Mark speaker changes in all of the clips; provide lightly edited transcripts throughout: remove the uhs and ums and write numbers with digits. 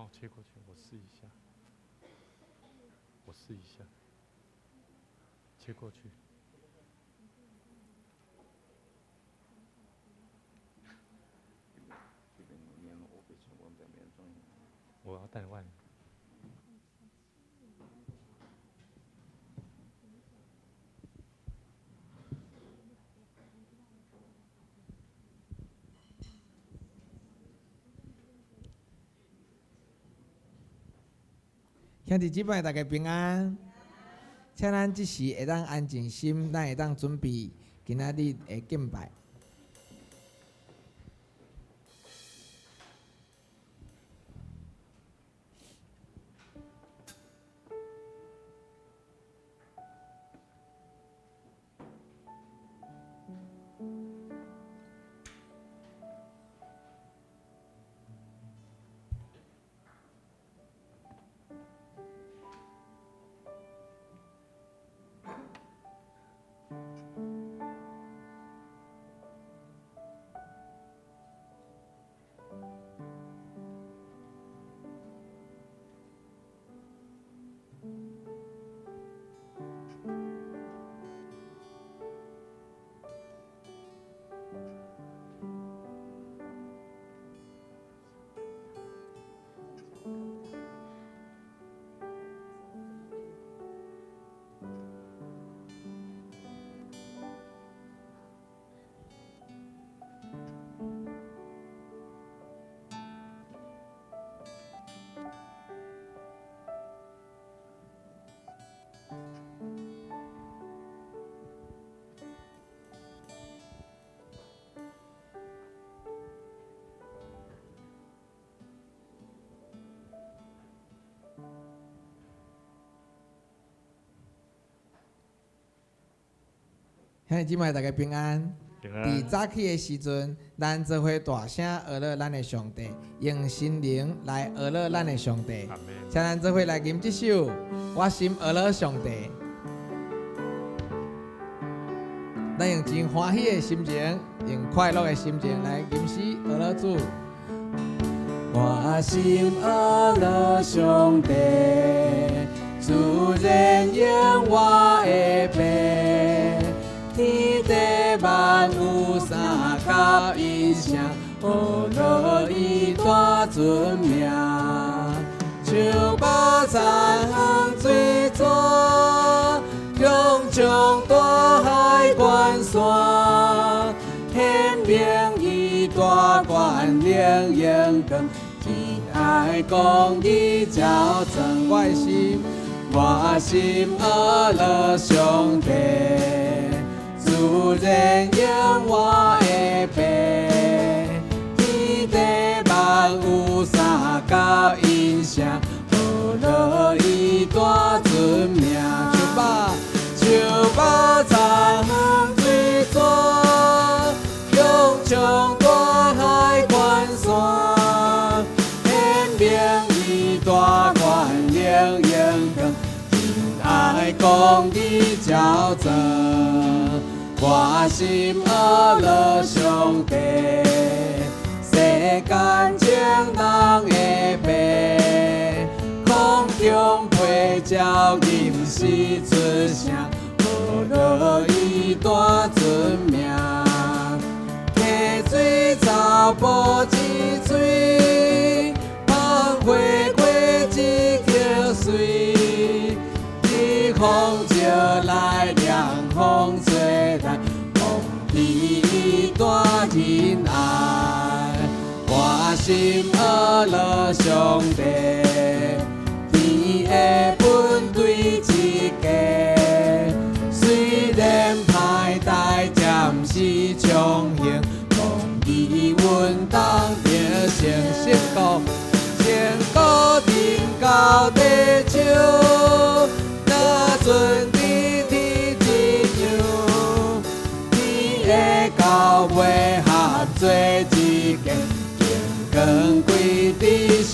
Speaker 1: 好，切过去，我试一下，切过去。我要带外。
Speaker 2: 兄弟姊妹，大家平安。请咱即时会当安静心，咱会当准备今仔日的敬拜。兄弟姊妹，大家平安。伫早起的时阵，咱做伙大声学乐咱的上帝，用心灵来学乐咱的上帝。请咱做伙来吟这首《我心学乐上帝》。咱用真欢喜的心情，用快乐的心情来吟诗学乐主。我心学乐上帝，自然应我的病。天地万有三角印象，学乐伊大尊名。像百山横水泉，涌将大海关山。显明伊大愿灵应光，慈爱公义照真我心，我心学乐上帝。自然应我的病，天地万有三角印象，学乐伊大尊名。像百山横水泉，涌将大海关山。显明伊大愿灵应光，真爱公义照真。我心学乐上帝，世间情人的病，空中陪照吟诗出声，学乐伊大尊名。溪水草补一水，芳花过一溪水，日风照来凉风吹来。伊大仁爱，我心学乐上帝，天的本对一家，虽然歹代暂时重行，公义稳当着成成果定到地上，那阵地天一样。到尾合做一家，荣光归伫上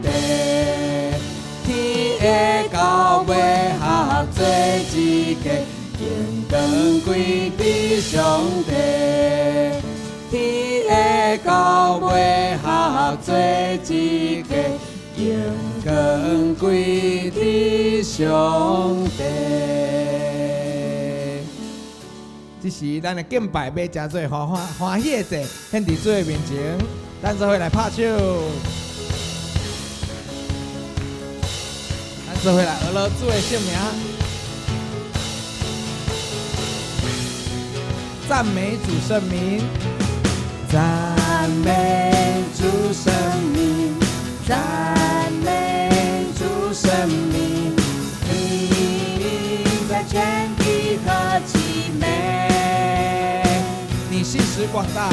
Speaker 2: 帝。天的到尾合做一家，荣光归伫上帝。天的到尾合做一家，荣更贵的上帝。这是咱的敬拜，要真做欢喜的祭，献伫主的面前，咱做伙来拍手，咱做伙来学了主的圣名，赞美主圣名，赞美主圣名，赞美主圣名，你在全地何其美。你信实广大，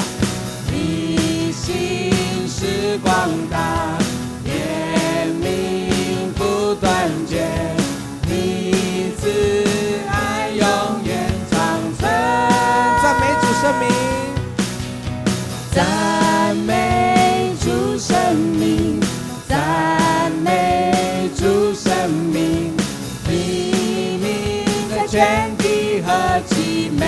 Speaker 2: 你信实广大，怜悯不断绝，你慈爱永远长存。赞美主圣名，赞美主圣名，赞美主圣名，你名在全地何其美。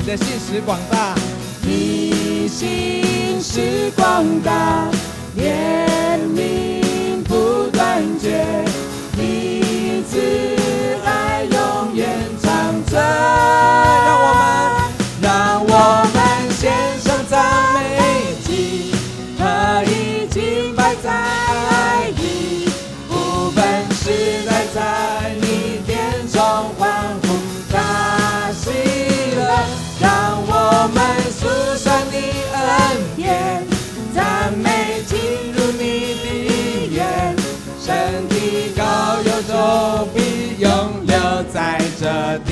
Speaker 2: 你的信实广大，你信实广大，怜悯不断绝，你慈爱永远长存。让我们献上赞美祭，何以敬拜在爱里，不分时代在你殿中欢呼大喜乐。让我们诉说你恩典，赞美进入你的眼，神的高有都必永留在这地。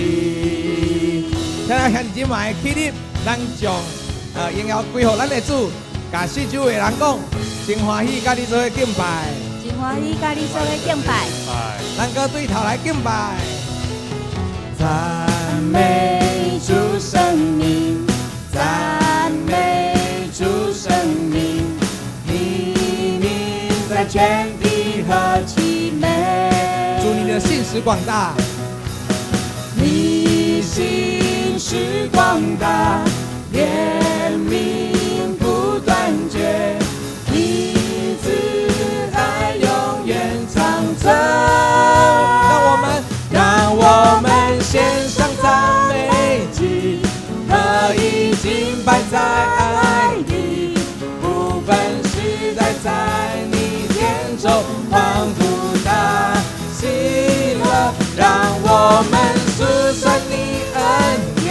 Speaker 2: 听咱现今嘛的起立，咱将荣耀归乎咱的主，甲四周的人讲，真欢喜甲你做伙敬拜，
Speaker 3: 真欢喜甲你做伙敬拜，
Speaker 2: 咱搁对头来敬拜，赞美主圣名，赞美主圣名，你名在全地何其美。祝你的信实广大，你信实广大，怜悯不断绝，你慈爱永远长存。让我们献上赞美祭，何以敬拜在爱里，不分时代在你殿中欢呼大喜乐。让我们诉说你恩典，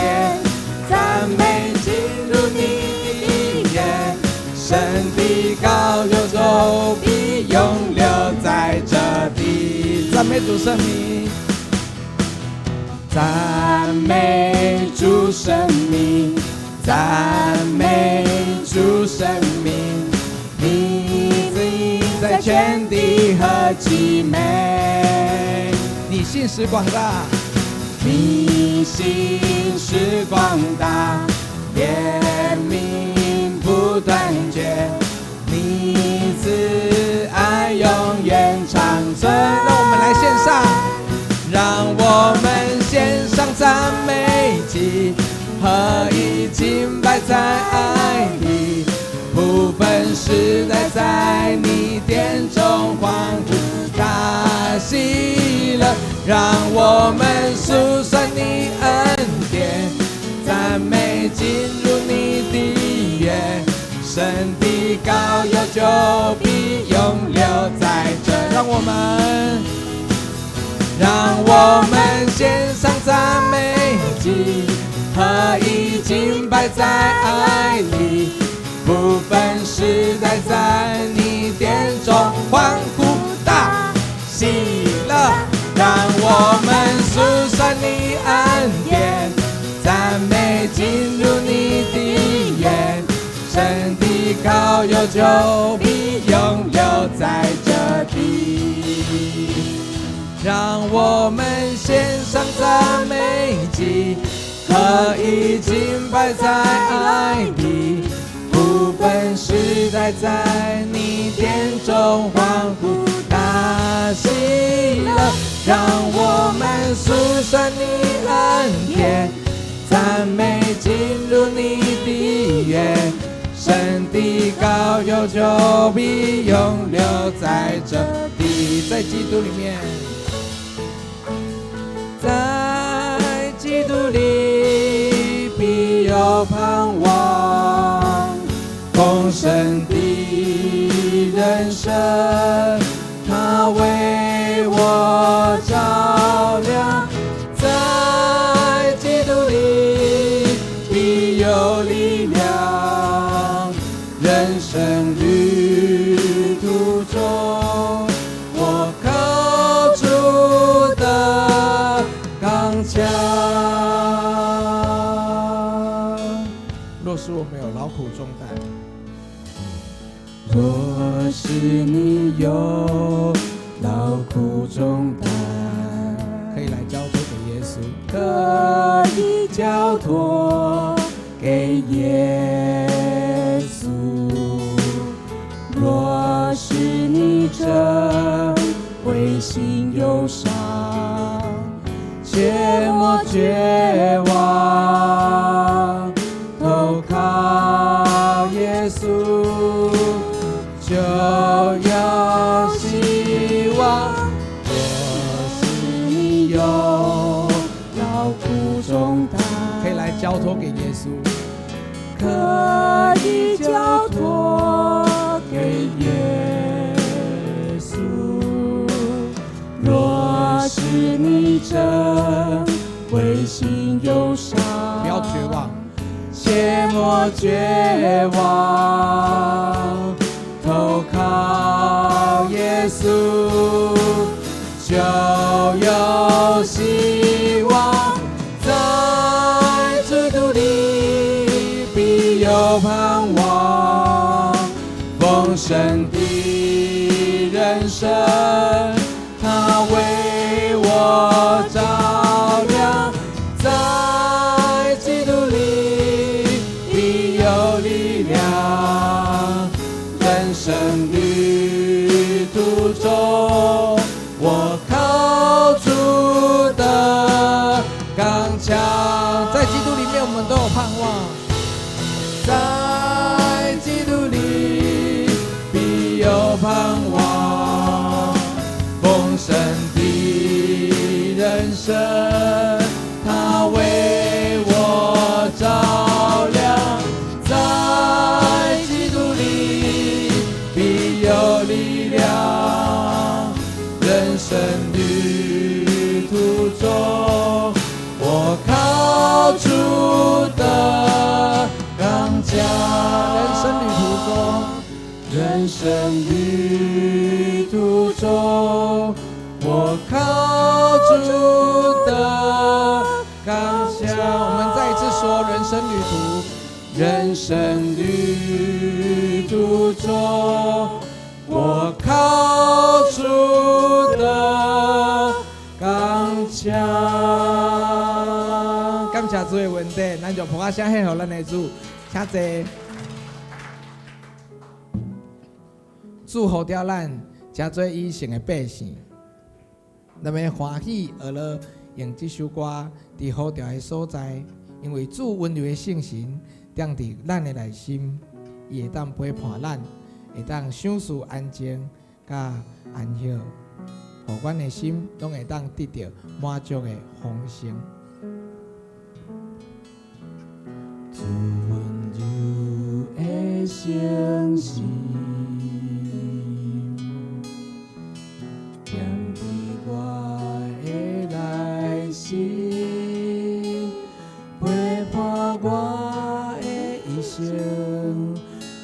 Speaker 2: 赞美进入你的眼，神的高有都必永留在这地。赞美主圣名，赞美主圣名，赞美主圣名，你名在全地何其美。你信实广大，你信实广大，怜悯不断绝，你慈爱永远长存。让我们来献上，让我们献上赞美祭，何以敬拜在爱里，不分时代在你殿中欢呼大喜乐。让我们诉说你恩典，赞美进入你的眼，神的高有就必永留在这。让我们献上赞美祭，何以敬拜在爱里，不分时代在你殿中欢呼大喜乐。让我们诉说你恩典，赞美进入你的眼，神的高有就必永留在这地。让我们献上赞美祭，何以敬拜在爱里，不分时代在你殿中欢呼大喜乐。让我们诉说你恩典，赞美进入你的眼，神的膏油就必永留在这地，在基督里面，在基督里必有盼望，丰盛的人生，他为我照亮，在基督里必有力量，人生旅途中我靠主的刚强。若是我没有劳苦重担，若是你有劳苦重担，可以来交托给耶稣，可以交托给耶稣。若是你正灰心忧伤，切莫绝望，投靠耶稣就有希望。若是你有劳苦重担，可以来交托给耶稣，可以交托给耶稣。若是你正灰心忧伤，不要绝望，切莫绝望，投靠耶稣就有希望，在基督里必有盼望，丰盛的人生，他为我照亮，在基督里必有力量，人生旅途中我靠主的刚强，在基督里面我们都有盼望，在基督里必有盼望，丰盛的人生，他为我照亮，在基督里必有力量，人生旅途中我靠主的刚强，人生旅途中我靠主的刚强。我们再一次说，人生旅途中我靠主的刚强。感谢主的恩典，咱就捧下声献给咱的主，请坐。主护着咱真做以圣的百姓，咱们欢喜而乐，用这首歌伫好调的所在，因为主温柔的圣神定伫咱的内心，伊会当陪伴咱，会当享受安静甲安息，互阮的心拢会当得到满足的丰盛。主温柔的圣神。陪伴我的一生，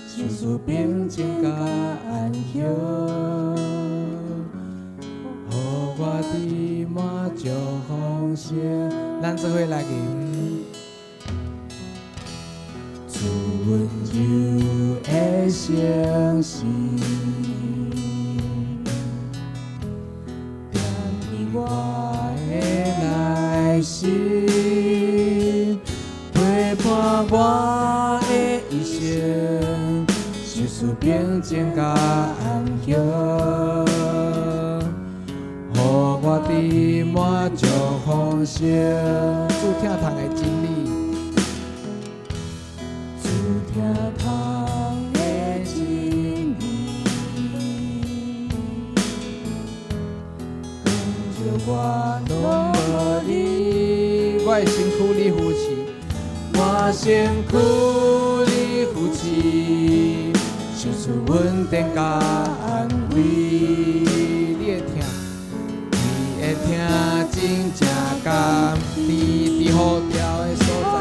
Speaker 2: 享受平静甲安息，予我的满足丰盛。咱做伙来吟。主温柔的圣神，定伫我的内心，陪伴我的一生，享受平静甲安息，予我的满足丰盛。主听堂的真理，主听堂身躯你扶持，想出稳定甲安慰。你会听，你会听，真正甘甜，伫好调的所在。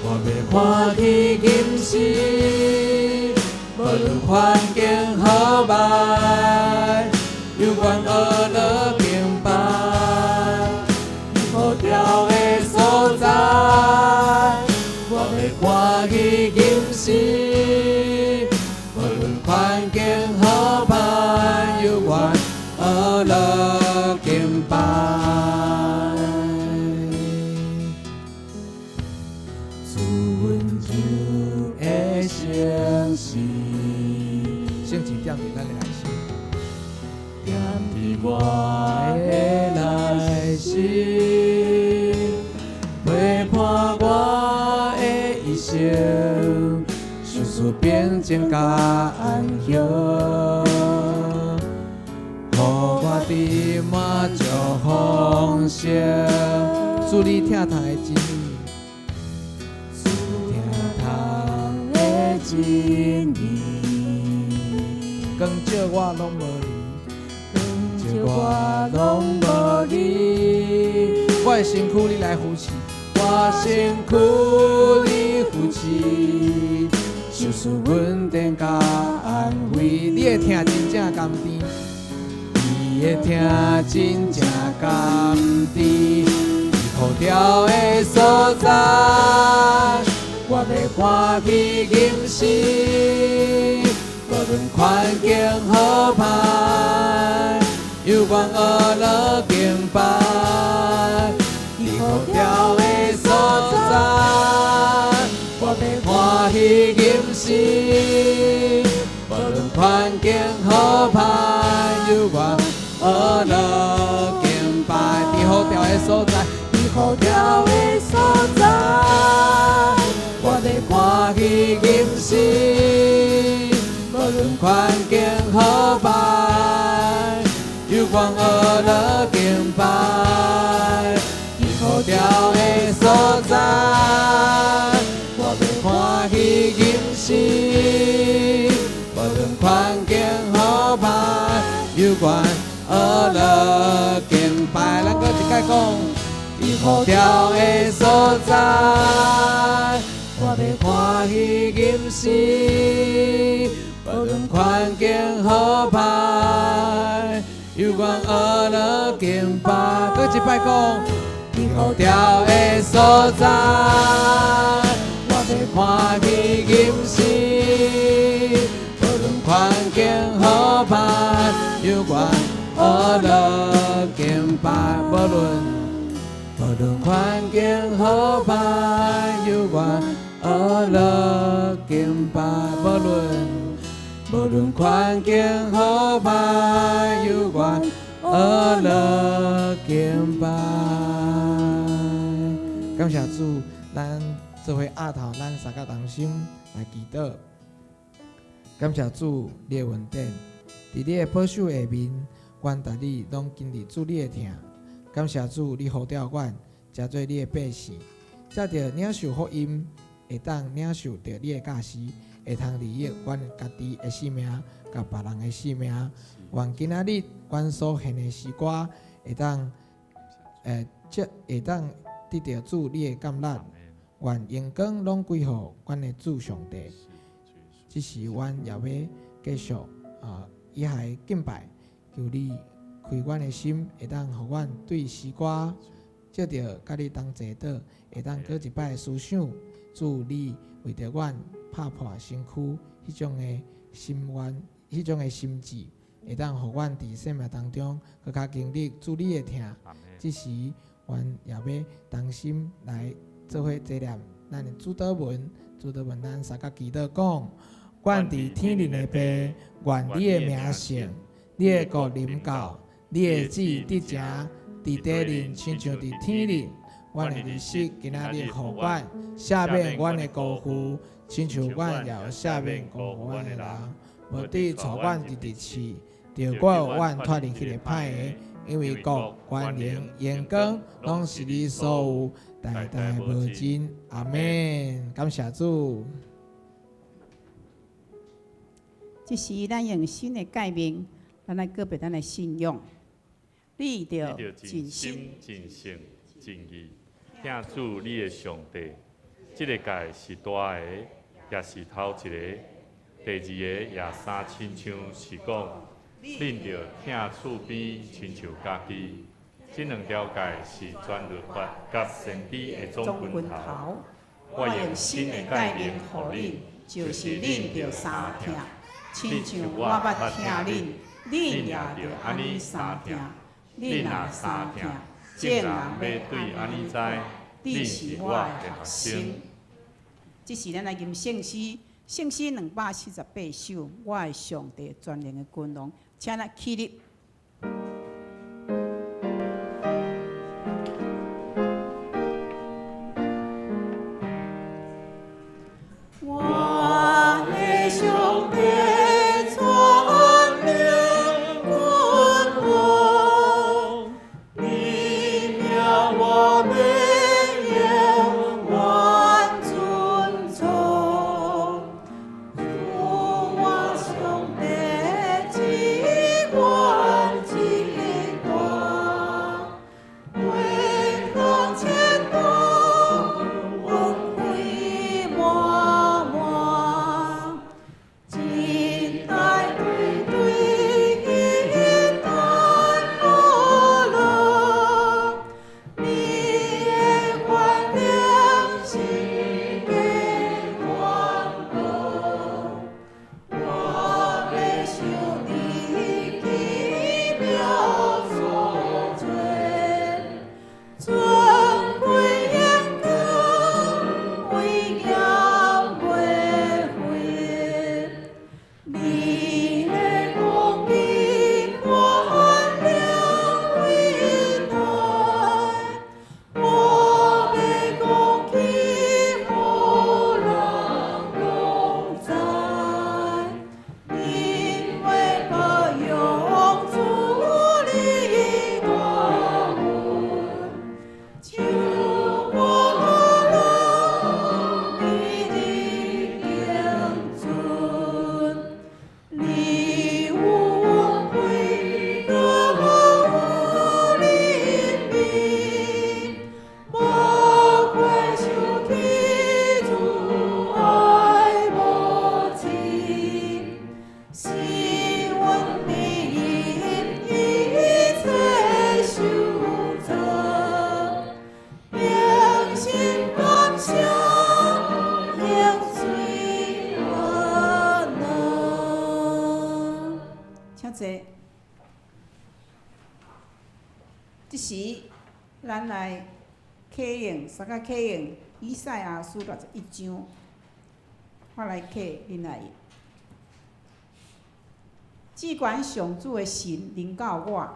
Speaker 2: 我要欢喜今世，无论环境好歹，有关恶乐敬拜，好调的所在。我要欢喜今世，无论环境好歹，有关恶乐敬拜。圣经点伫咱的内心，点伫我的内心，陪伴我的一生，叙述平静甲安详，予我伫满足丰盛。主你听他的真理，听他的真理。光照我拢无你，光照我拢无你。我的身躯你来扶持，我身躯你扶持，受事稳定甲安慰。你会听真正甘甜，你会听真正甘甜。好调的所在，我要欢喜今世。无论环境好歹，有关恶乐敬拜，你好调的所在，我要欢喜今世。无论环境好歹，有关恶乐敬拜，你好调的所在，你好调的所在，我要欢喜今世。无论环境好歹，有关恶乐敬拜，你好调的所在，我要欢喜今世。无论环境好歹，有关恶乐敬拜，咱搁一摆讲，你好调的所在，我要欢喜今世。无论环境好歹，有关恶乐敬拜，搁一摆讲，你好调的所在，我要欢喜今世。无论环境好歹，有关恶乐敬拜，无论环境好歹，有关恶乐敬拜，无论环境好歹，有关恶乐敬拜。感谢主，咱做伙压头，咱三角同心来祈祷。感谢主，你的恩典，伫你的保守下面，阮逐日拢经历主你的疼。感谢主，你呼召阮，加做你的百姓，才着领受福音，会当领受着你的教示。会通利益阮家己的性命，甲别人的性命。愿今仔日阮所献的诗歌，会当会当得到主你的感纳。愿阳光拢归乎阮的主上帝。这是阮也要继续以下敬拜，求你开阮的心，会当互阮对诗歌借着甲你同坐倒，会当过一摆思想。主你为着阮拍破身躯迄种的心愿，迄种的心志，会当互阮伫生命当中更加经历主你的疼。这时，阮也要同心来做伙纪念咱的主祷文。主祷文咱三角祈祷讲：愿伫天灵的爸，愿你的名圣，你的国临到，你的旨意得成，伫地灵亲像伫天灵。阮的日式今仔日互阮赦免阮的辜负，亲像阮也有赦免辜负阮的人，无伫错阮伫地市，着我阮脱离迄个歹个，因为国、权力、眼光，拢是你所有。代代无尽。阿门。感谢主。
Speaker 4: 这是咱用新的界面，咱来告别咱的信仰。你着尽心、
Speaker 1: 尽性、尽意，听主你的上帝。这个界是大个，也是头一个。第二个也三亲像是讲，恁着听厝边亲像家己。这两条界是全律法甲先知的总拳头。我用新的界面予恁，就是恁着三听。亲像我捌听恁，恁也着安尼三听。恁若三听，众人要对安尼知，恁是我的学生。
Speaker 4: 这是咱来吟圣诗，圣诗248首，我的上帝全能的君王，请咱起立。这时，咱来启用三个启用以赛亚书61章，我来启恁来。只管上主的神临到我，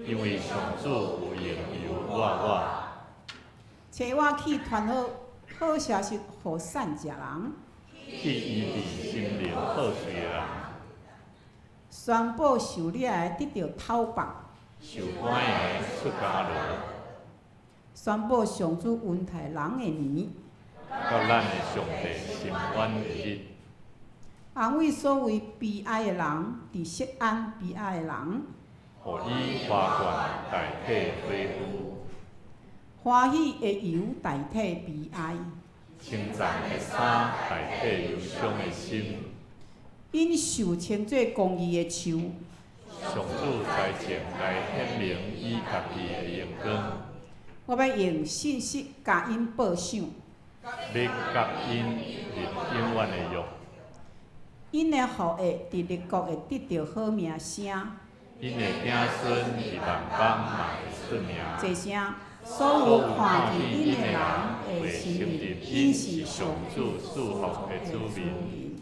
Speaker 1: 因为上主有应由我，
Speaker 4: 找我去传好消息予善食人，
Speaker 1: 去医治心灵好衰的人，
Speaker 4: 宣布受掠的得到讨放，
Speaker 1: 受关的出家路，
Speaker 4: 宣布上主恩待人的年，
Speaker 1: 到咱的上帝心愿的日，
Speaker 4: 安慰所有悲哀的人，伫锡安悲哀的人，
Speaker 1: 互以花冠代替恢复，
Speaker 4: 欢喜的油代替悲哀，
Speaker 1: 称赞的衫代替忧伤的心，
Speaker 4: 因受称作公义的树，
Speaker 1: 上主才前来显明伊家己的荣光，
Speaker 4: 我要用信息甲因报赏，
Speaker 1: 要甲因立永远的约。
Speaker 4: 因的后裔伫列国会得到好名声，
Speaker 1: 因的子孙伫万邦嘛会出名。
Speaker 4: 这声所有看见因的人会信任，因是上主祝福的子民。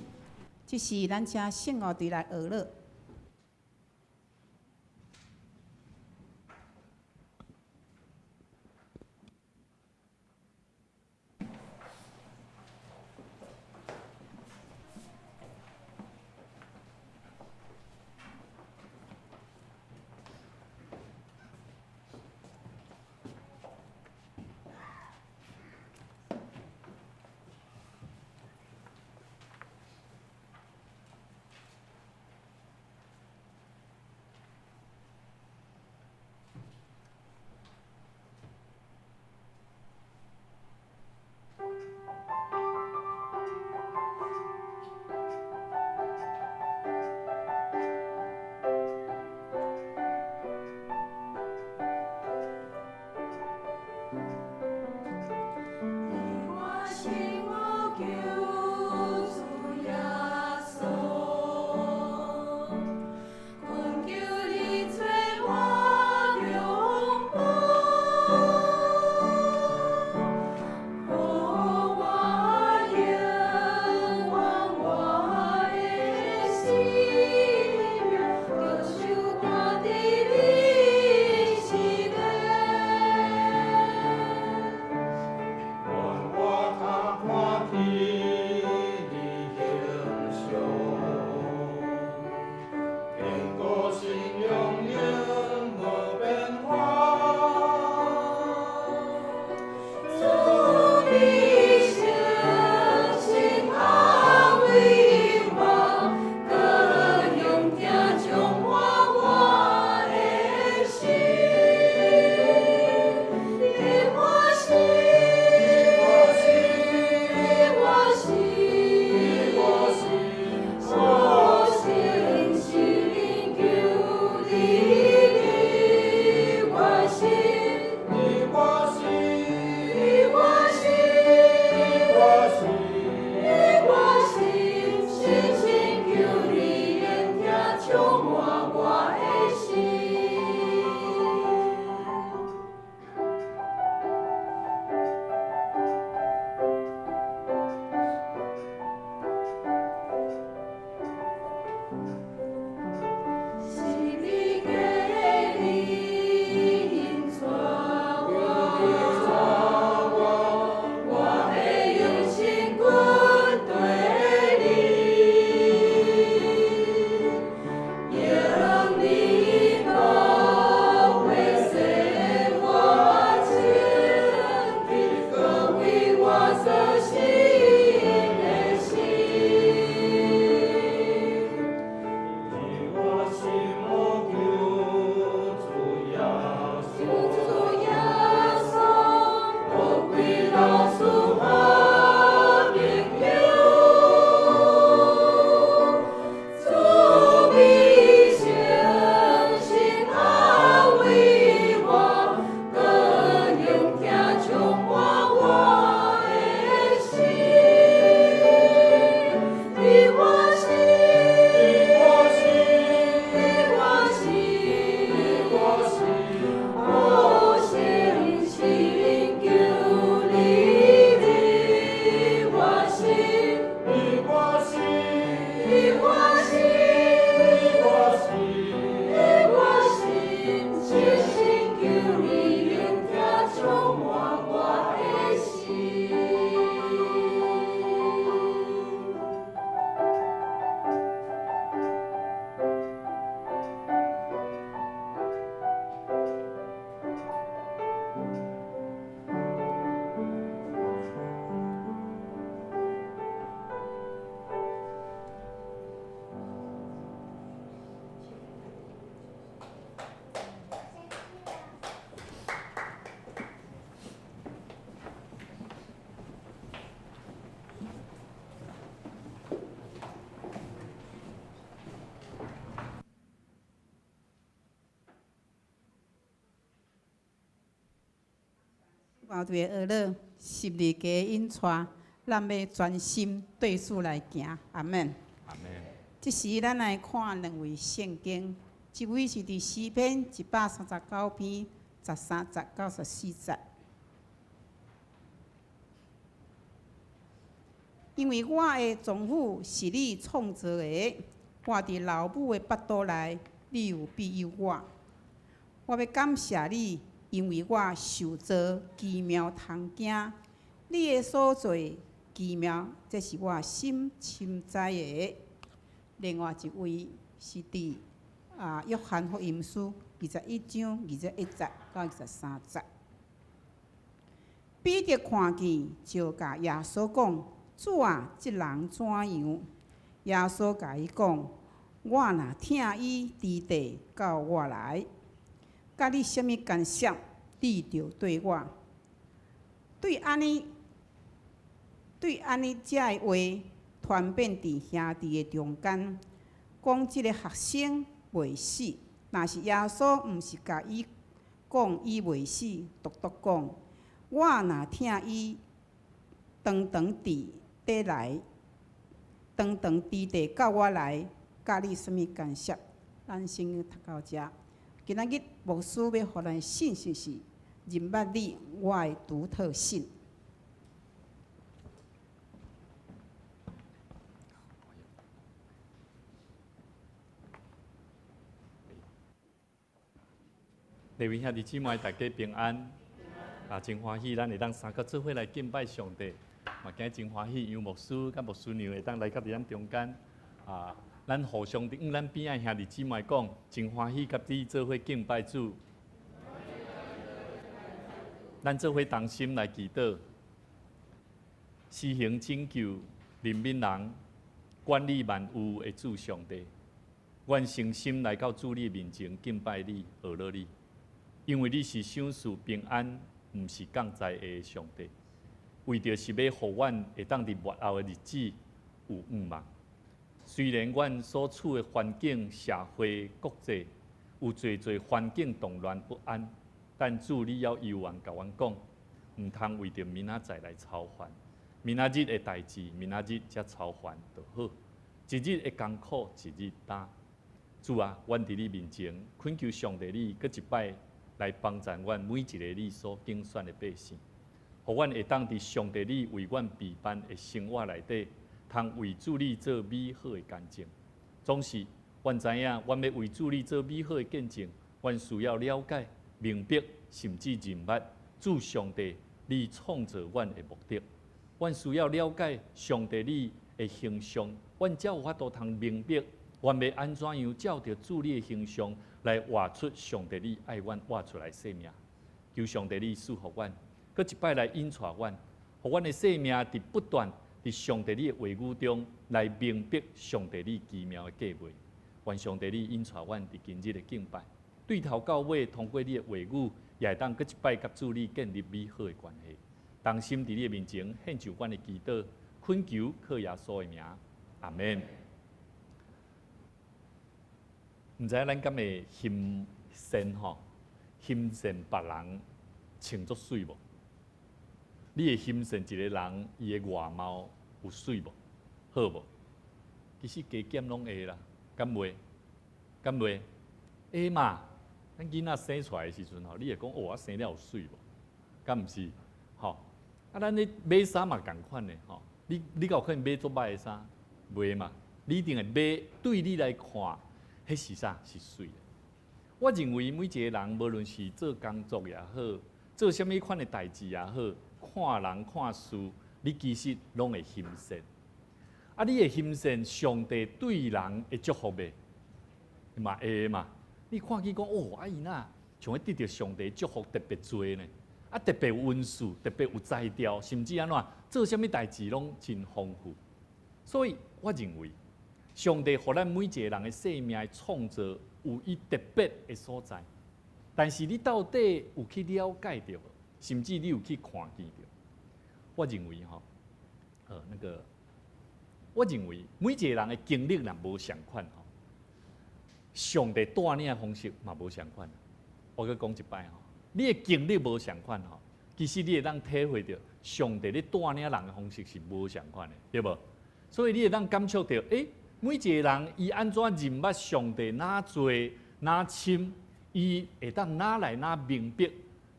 Speaker 4: 这是咱遮圣乐队来学了。包对的学乐，12家引带，咱要专心对主来行。阿门。
Speaker 1: 阿门。
Speaker 4: 即时咱来看两位圣经，一位是伫诗篇139篇13节到14节。因为我的丈夫是你创造的，我伫老母的腹肚内，你有庇佑我。我要感谢你。因为我受造奇妙通行，你的所做奇妙，这是我心深知的。另外一位是伫约翰福音书21章21节到23节。彼得看见，就甲耶稣讲：“主啊，这人怎样？”耶稣甲伊讲：“我若听伊伫地到我来。”甲你什么干涉，你就对我。对安尼遮个话，传遍伫兄弟的中间，讲即个学生袂死。若是耶稣毋是甲伊讲伊袂死，独讲我若听伊长伫地来，长伫地到我来，甲你什么干涉？咱先读到遮。今仔日牧师要互咱信息是认捌你我的独特性。
Speaker 1: 各位兄弟姊妹，大家平安。真欢喜，咱会当三个做伙来敬拜上帝。嘛，今日真欢喜，杨牧师甲牧师娘会当来到咱中间。咱互相伫咱边仔兄弟姊妹讲，真欢喜，甲你做伙敬拜主。咱做伙同心来祈祷，施行拯救人民人，管理万有的主上帝。愿诚心来到主你面前敬拜你、学乐你，因为你是赏赐平安，毋是降灾的上帝。为着是要互阮会当伫末后的日子有盼望。虽然阮所处的环境、社会、国际有侪环境动乱不安，但主你要犹原甲阮讲，毋通为着明仔载来操烦。明仔日的代志，明仔日才操烦就好。一日的艰苦，一日担。主啊，阮伫你面前恳求上帝你，搁一摆来帮助阮每一个你所拣选的百姓，互阮会当伫上帝你为阮备办的生活内底。通为主你做美好的见证，总是阮知影，阮要为主你做美好的见证，阮需要了解、明白，甚至认捌主上帝你创造阮的目的。阮需要了解上帝你的形象，阮才有法度通明白，阮要安怎样照着主你的形象来活出上帝你爱阮活出来生命。求上帝你赐福阮，搁一摆来引带阮，互阮的生命伫不断。伫上帝你的话语中来明白上帝你奇妙的计划，愿上帝你引带阮伫今日的敬拜，对头到尾通过你的话语，也会当搁一摆甲主你建立美好的关系。同心伫你的面前献上阮的祈祷，恳求靠耶稣的名，阿门。毋知咱敢会欣赏吼，欣赏别人穿作水无？你会欣赏一个人伊的外貌有水无？好无？其实加减拢会啦，敢袂？敢袂？会嘛？咱囡仔生出来的时阵吼，你会讲哦，我生了有水无？敢毋是？吼，咱咧买衫嘛共款的吼，你有可能买做歹的衫，袂嘛？
Speaker 5: 你一定会买，对你来看，迄是啥？是水的。我认为每一个人，无论是做工作也好，做啥物款的代志也好，看人看事，你其实拢会欣赏。啊，你会欣赏上帝对人的祝福呗？嘛会嘛？你看去讲哦，啊伊那像会得到上帝祝福特别多呢，啊特别有温数，特别有才调，甚至安怎做啥物代志拢真丰富。所以我认为，上帝互咱每一个人的生命创造有伊特别的所在，但是你到底有去了解到，甚至你有去看见到？我认为吼，我认为每一个人的经历若无相款吼，上帝带领的方式嘛无相款。我搁讲一摆吼，你的经历无相款吼，其实你会当体会到上帝咧带领人的方式是无相款的，对无？所以你会当感触到，每一个人伊安怎认捌上帝哪多哪深，伊会当哪来哪明白，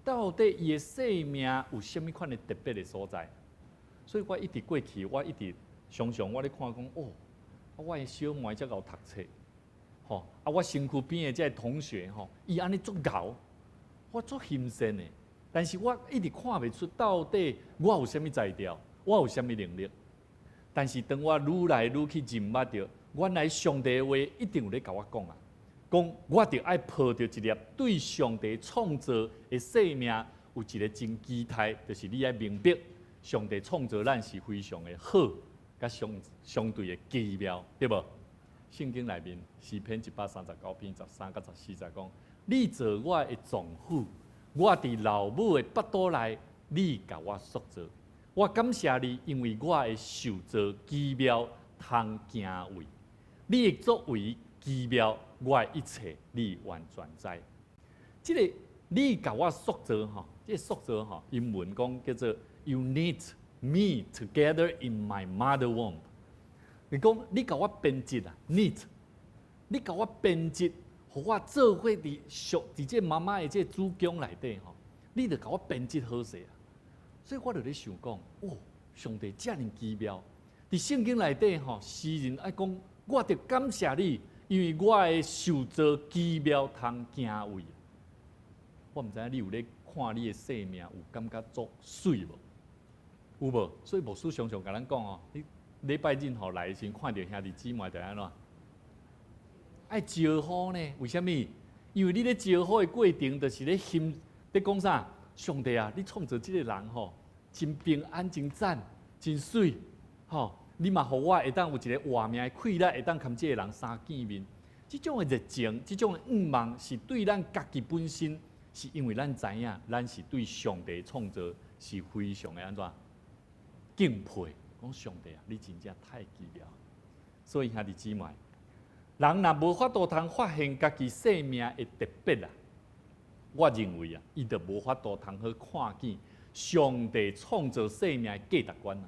Speaker 5: 到底伊的生命有啥物款的特别的所在。所以我一直过去，我一直常常我咧看讲，我的小妹才够读册，我身躯边的这同学伊安尼足够，我足欣赏的。但是我一直看袂出到底我有啥物才调，我有啥物能力。但是当我愈来愈去认捌到，原来上帝的话一定有咧甲我讲啊，讲我着爱抱着一粒对上帝创造的生命有一个真期待，就是你爱明白，上帝创造咱是非常的好，甲相对的奇妙，对无？圣经内面诗篇139篇13到14节讲：你做我的丈夫，我伫老母的腹肚内，你甲我塑造。我感谢你，因为我的受造奇妙，通行为。你的作为奇妙，我的一切你完全知。这个你甲我塑造这个塑造英文讲叫做 You knit me together in my mother womb。你讲你甲我编织啊 ，knit， 你甲我编织，互我做伙伫这妈妈的这子宫内底你着甲我编织好势啊。所以我就咧想讲，上帝遮尔奇妙，伫圣经内底诗人爱讲，我着感谢你，因为我的受造奇妙通行为。我毋知影你有咧看你的生命，有感觉足水无？有无？所以牧师常常甲咱讲你礼拜日来的时看到兄弟姊妹着安怎？爱招呼呢？为什么？因为你咧招呼的过程，就是咧咧讲啥？上帝啊，你创造这个人真平安、真赞、真水，你嘛，互我会当有一个活命的气力，会当含这个人相见面。这种的热情，这种的愿望，是对咱家己本身，是因为咱知影，咱是对上帝创造是非常的安怎敬佩。讲上帝啊，你真正太奇妙。所以兄弟姊妹，人若无法度通发现家己生命的特别啊，我认为啊，伊就无法度通好看见上帝创造生命的价值观啊，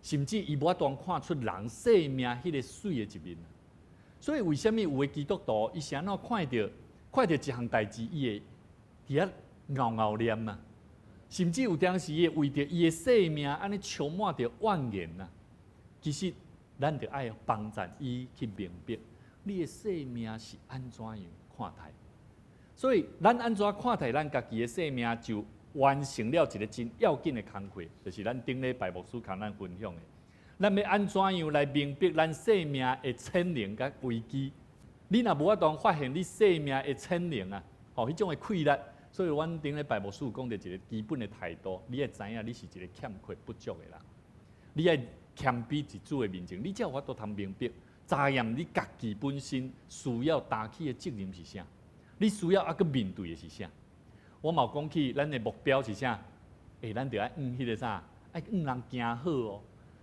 Speaker 5: 甚至伊无法度看出人生命迄个水的一面啊。所以为什么有的基督徒伊是安怎看到一项代志，伊会伫遐熬熬念啊，甚至有当时会为着伊的生命安尼充满着怨言啊。其实咱着爱帮助伊去明白，你的生命是安怎样看待。所以，咱安怎看待咱家己的生命，就完成了一个真要紧的工课，就是咱顶礼拜牧师同咱分享的。咱要安怎样来明白咱生命的潜能甲危机？你若无法度发现你生命的潜能啊，迄种的气力，所以阮顶礼拜牧师讲到一个基本的态度，你会知影你是一个欠缺不足的人，你爱谦卑伫主的面前，你才有法度通明白，查验你家己本身需要担起的责任是啥。你需要去面对的是啥？我嘛讲起，咱的目标是啥？咱着爱迄个啥？爱人行好哦。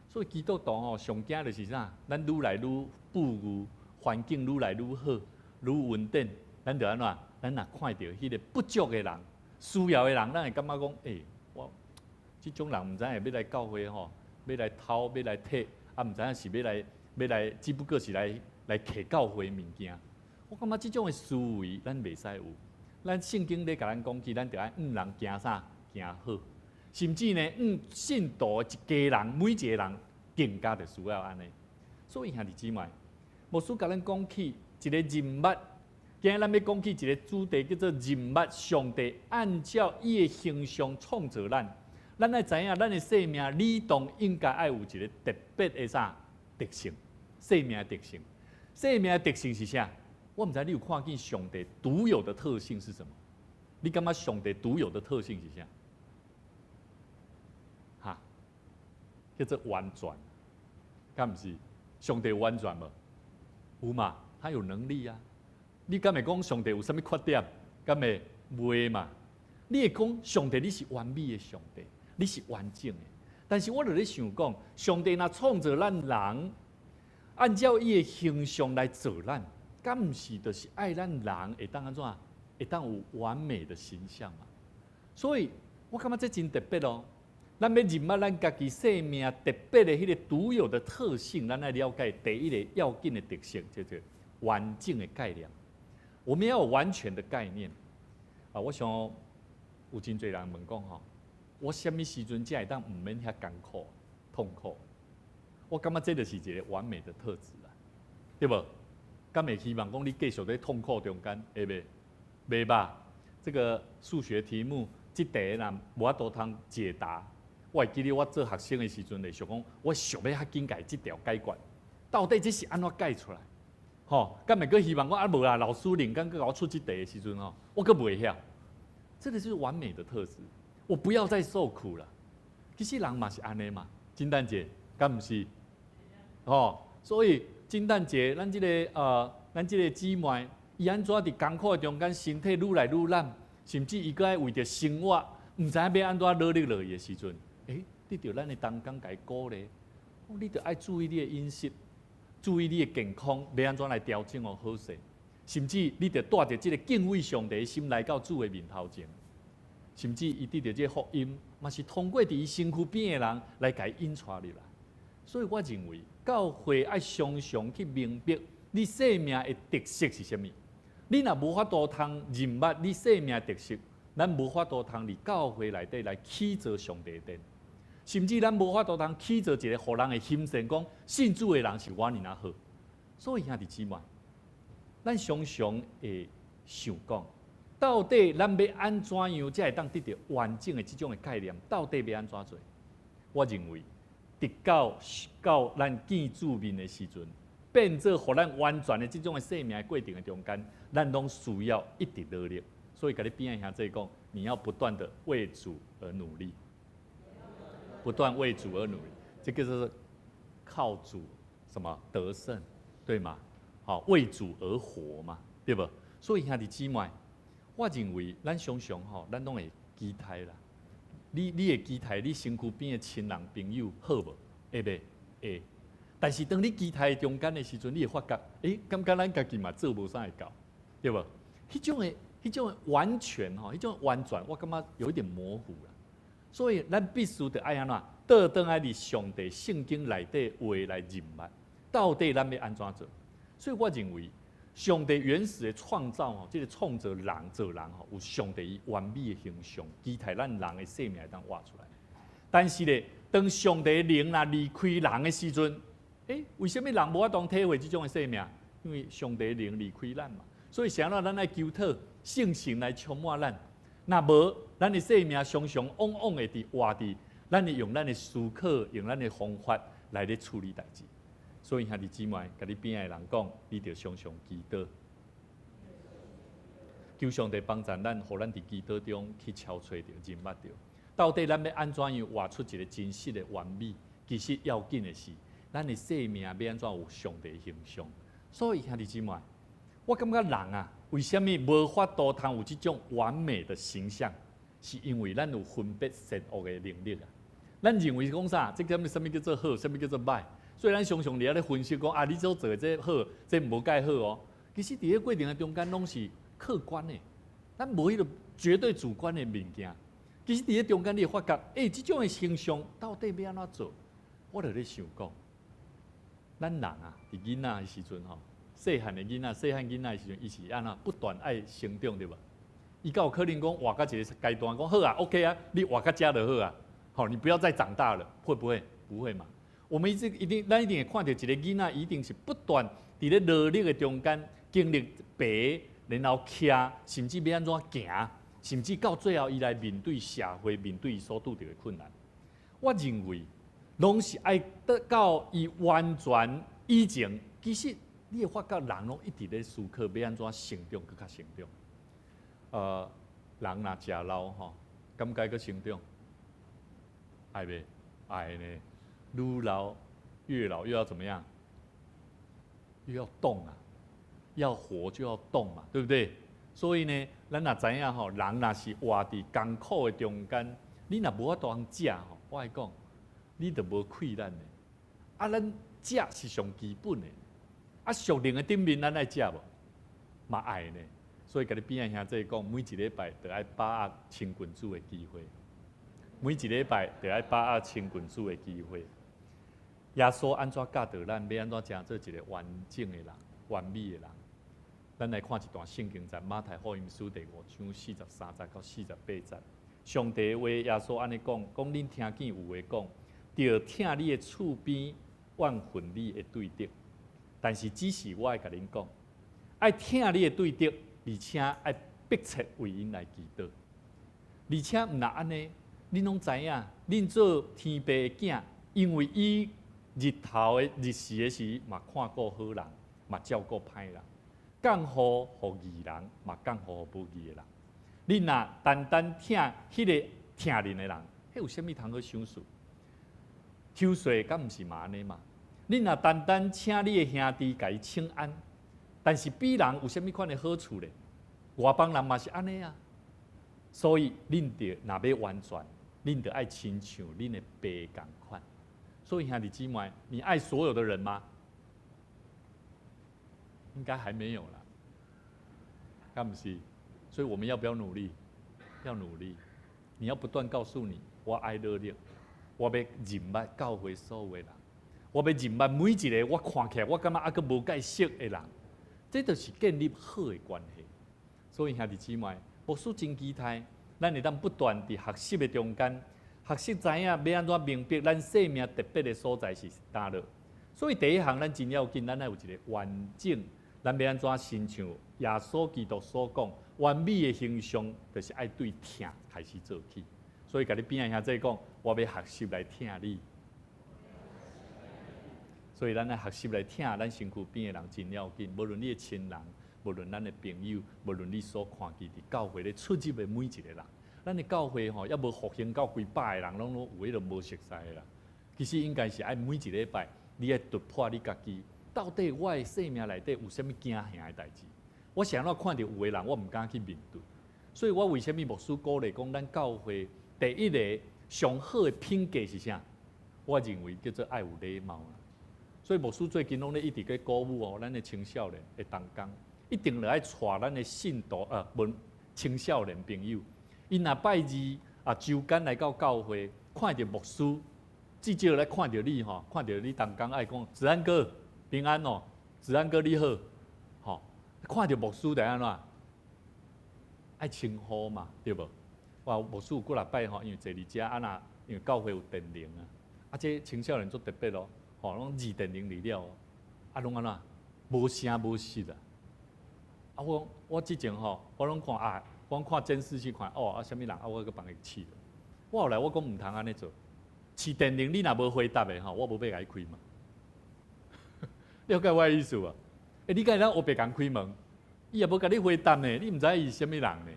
Speaker 5: 所以基督徒上惊就是啥？咱愈来愈富裕，环境愈来愈好，愈稳定。咱着安怎？咱若看到迄个不足的人、需要的人，咱会感觉讲，我即种人毋知影要来教会要来偷，要来摕，毋知影是要来，只不过是来摕教会物件。我感觉即种的思维，咱袂使有。咱圣经咧甲咱讲起，咱着爱人行啥行好，甚至呢，信徒一家人，每一个人更加着需要安尼。所以兄弟姊妹，牧师甲咱讲起一个人物，今日咱要讲起一个主题叫做人物。上帝按照伊的形象创造咱，咱爱知影咱的生命理当应该爱有一个特别的啥特性？生命的特性，生命的特性是啥？我唔知你有看见上帝独有的特性是什么？你感觉上帝独有的特性是啥？哈，叫做完全，敢唔是？上帝完全无？有嘛？他有能力啊！你敢会讲上帝有啥物缺点？敢会袂嘛？你会讲上帝你是完美的上帝，你是完整的。但是我就咧想讲，上帝若创造咱人，按照伊的形象来做咱。敢毋是，就是爱咱人会当安怎？会当有完美的形象嘛？所以我感觉这真特别哦。咱要认识咱家己生命特别的迄个独有的特性，咱来了解第一个要紧的特性，叫做完整的概念。我们要有完全的概念啊！我想有真侪人问讲吼，我什么时阵才会当毋免遐艰苦、痛苦？我感觉这就是一个完美的特质啦，对无？敢会希望讲你继续在痛苦中间，会袂？袂吧？这个数学题目，这题若无法度通解答，我会记得我做学生的时阵，会想讲，我想要较紧解这条解决，到底这是安怎解出来？吼，敢会阁希望我啊无啦，老师灵感阁我出这题的时阵吼，我阁袂晓。这个就是完美的特质，我不要再受苦了。其实人嘛是安尼嘛，圣诞节敢毋是？吼，所以。圣诞节，咱这个姊妹，伊安怎伫艰苦中间，身体愈来愈烂，甚至伊搁爱为着生活，毋知影要安怎努力落去的时阵，你着咱的同工甲伊鼓励，你着爱注意你的饮食，注意你的健康，要安怎来调整哦好势，甚至你着带着这个敬畏上帝的心来到主的面头前，甚至伊得着这个福音，嘛是通过伫伊身躯边的人来甲伊引出入来，所以我认为。教会爱常常去明白你生命的特色是啥物。你若无法度通认捌你生命的特色，咱无法度通伫教会内底来起造上帝的殿，甚至咱无法度通起造一个互人的心声，讲信主的人是我尔好。所以兄弟姊妹，咱常常会想讲，到底咱要安怎样才会当得到完整的这种的概念？到底要安怎做？我认为。直到咱见主面的时阵，变做互咱完全的这种的生命的过程的中间，咱拢需要一直努力。所以，甲你边仔兄弟讲，你要不断的为主而努力，不断为主而努力，这个是靠主什么得胜，对吗？好，为主而活嘛，对不？所以兄弟姊妹，我认为咱常常吼，咱拢会期待啦。你会期待你身躯边的亲人朋友好无？会袂？会。但是当你期待中间的时阵，你会发觉，感觉咱家己嘛做无啥会到，对无？迄种的完全吼，迄种完全，我感觉有一点模糊啦。所以咱必须得爱安怎？倒转来伫上帝圣经内底话来认识，到底咱要安怎做？所以我认为。上帝原始的创造吼，这个创造人做人吼，有上帝完美的形象，期待咱人的生命会当活出来。但是咧，当上帝的灵若离开人的时阵，为什么人无法当体会这种的生命？因为上帝的灵离开咱嘛，所以想到咱来求讨圣神来充满咱。若无，咱的生命常常往往的伫活伫，咱会用咱的思考，用咱的方法来咧处理代志。所以兄弟姊妹，甲你边的人讲，你着常常祈祷，求上帝帮助咱，互咱伫祈祷中去超找着、认捌着，到底咱要安怎样活出一个真实的完美？其实要紧的是，咱的生命要安怎有上帝的形象。所以兄弟姊妹，我感觉人啊，为什么无法度通有这种完美的形象？是因为咱有分别善恶的能力啊。咱认为讲啥？这个什么叫做好，什么叫做歹？所以咱常常伫咧分析讲你所做的这好，这无介好哦。其实伫咧过程的中间拢是客观的，咱无迄个绝对主观的物件。其实伫咧中间你会发觉，这种的形象到底要安怎做？我就咧想讲，咱人啊，伫囡仔的时阵吼，细汉的囡仔的时阵，伊是安怎不断爱成长对吧？伊敢有可能讲活到一个阶段，讲好啊 ，OK 啊，你活到遮就好啊，好，你不要再长大了，会不会？不会嘛。我们咱一定会看到一个囡仔，一定是不断伫咧劳力的中间经历爬，然后徛，甚至要安怎行，甚至到最后伊来面对社会，面对伊所拄着的困难。我认为，拢是爱得到伊完全以前，其实你会发觉人拢一直咧思考要安怎成长，更较成长。人若食老吼，敢该搁成长？爱袂？爱呢？愈老越老又要怎么样？又要动啊！要活就要动嘛，对不对？所以呢，咱若知影吼，人若是活伫艰苦的中间，你若无法度通食吼，我爱讲，你就无气力的。啊，咱食是上基本的，啊，属灵的顶面咱爱食无？嘛爱呢。所以，甲你边仔兄弟讲，每一礼拜就爱把握亲近主的机会，每一礼拜就爱把握亲近主的机会。耶稣安怎教导咱，要安怎成做一个完整的人、完美的人？咱来看一段圣经，在马太福音书第5章43节到48节。上帝话耶稣安尼讲：讲恁听见有话讲，着听你的厝边，万分你的对敌。但是只是我爱甲恁讲，爱听你的对敌，而且爱迫切为因来祈祷。而且毋若安尼，恁拢知影，恁做天父的囝，因为伊日头的日时的时，嘛看顾好人，嘛照顾歹人，降福互义人，嘛降福互无义的人。恁若单单听迄个听人的人，迄有啥物通好想事？抽税敢毋是嘛安尼嘛？恁若单单请你的兄弟甲伊请安，但是比人有啥物款的好处咧？外邦人嘛是安尼啊。所以恁着若要完全，恁着爱亲像恁的爸共款。所以兄弟姊妹，你爱所有的人吗？应该还没有啦，敢不是？所以我们要不要努力？要努力。你要不断告诉你，我爱热力，我要认捌教会所有的人，我要认捌每一个我看起来我感觉还阁无介熟的人，这就是建立好的关系。所以兄弟姊妹，牧师真期待，咱会当不断伫学习的中间。学习知影要安怎明白咱生命特别的所在是哪落，所以第一项咱真要紧，咱要有一个完整，咱要安怎亲像耶稣基督所讲，完美的形象，就是爱对听开始做起。所以甲你边仔兄弟讲，我要学习来听你。所以咱来学习来听咱身躯边的人真要紧，无论你的亲人，无论咱的朋友，无论你所看见伫教会咧出入的每一个人。咱的教会吼，也无复兴到几百个人，拢有迄个无熟悉的啦。其实应该是爱每一礼拜，你爱突破你家己，到底我的生命内底有啥物惊吓的代志？我想要看到有的人，我唔敢去面对。所以我为什么牧师鼓励讲，咱教会第一个上好的品格是啥？我认为叫做爱有礼貌啦。所以牧师最近拢咧一直在鼓舞哦，咱的青少年的同工，一定要爱带咱的信徒青少年朋友。因若拜二周间来到教会，看到牧师，至少来看到你吼，看到你同工爱讲，子安哥平安哦，子安哥你好，吼，看到牧师就安怎？爱称呼嘛，对无？哇，牧师有过来拜吼，因为坐伫遮因为教会有电铃啊，这青少年做特别咯，吼，拢二电铃离了，拢安怎？无声无息的。我之前吼，我拢看光看监视器看，啥物人我搁帮伊试。我后来我讲唔通安尼做，试电铃你若无回答的吼，我无要甲伊开门。了解我的意思无？你敢会当黑白共开门，伊也无甲你回答呢，你唔知伊是啥物人呢？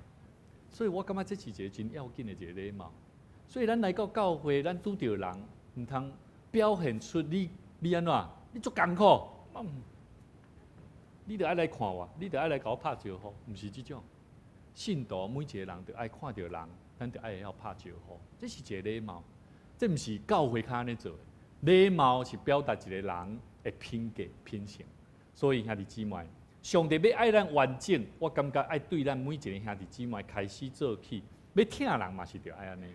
Speaker 5: 所以我感觉这是一个真要紧的一个礼貌。所以咱来到教会，咱拄着人，唔通表现出你安怎？你足艰苦，你着爱来看我，你着爱来甲我拍招呼，唔是即种。信徒每一个人都爱看到人，咱就爱晓拍招呼，这是一个礼貌。这毋是教会较安尼做的，礼貌是表达一个人的品格品性。所以兄弟姊妹，上帝要爱咱完整，我感觉爱对咱每一个兄弟姊妹开始做起，要听人嘛是着爱安尼。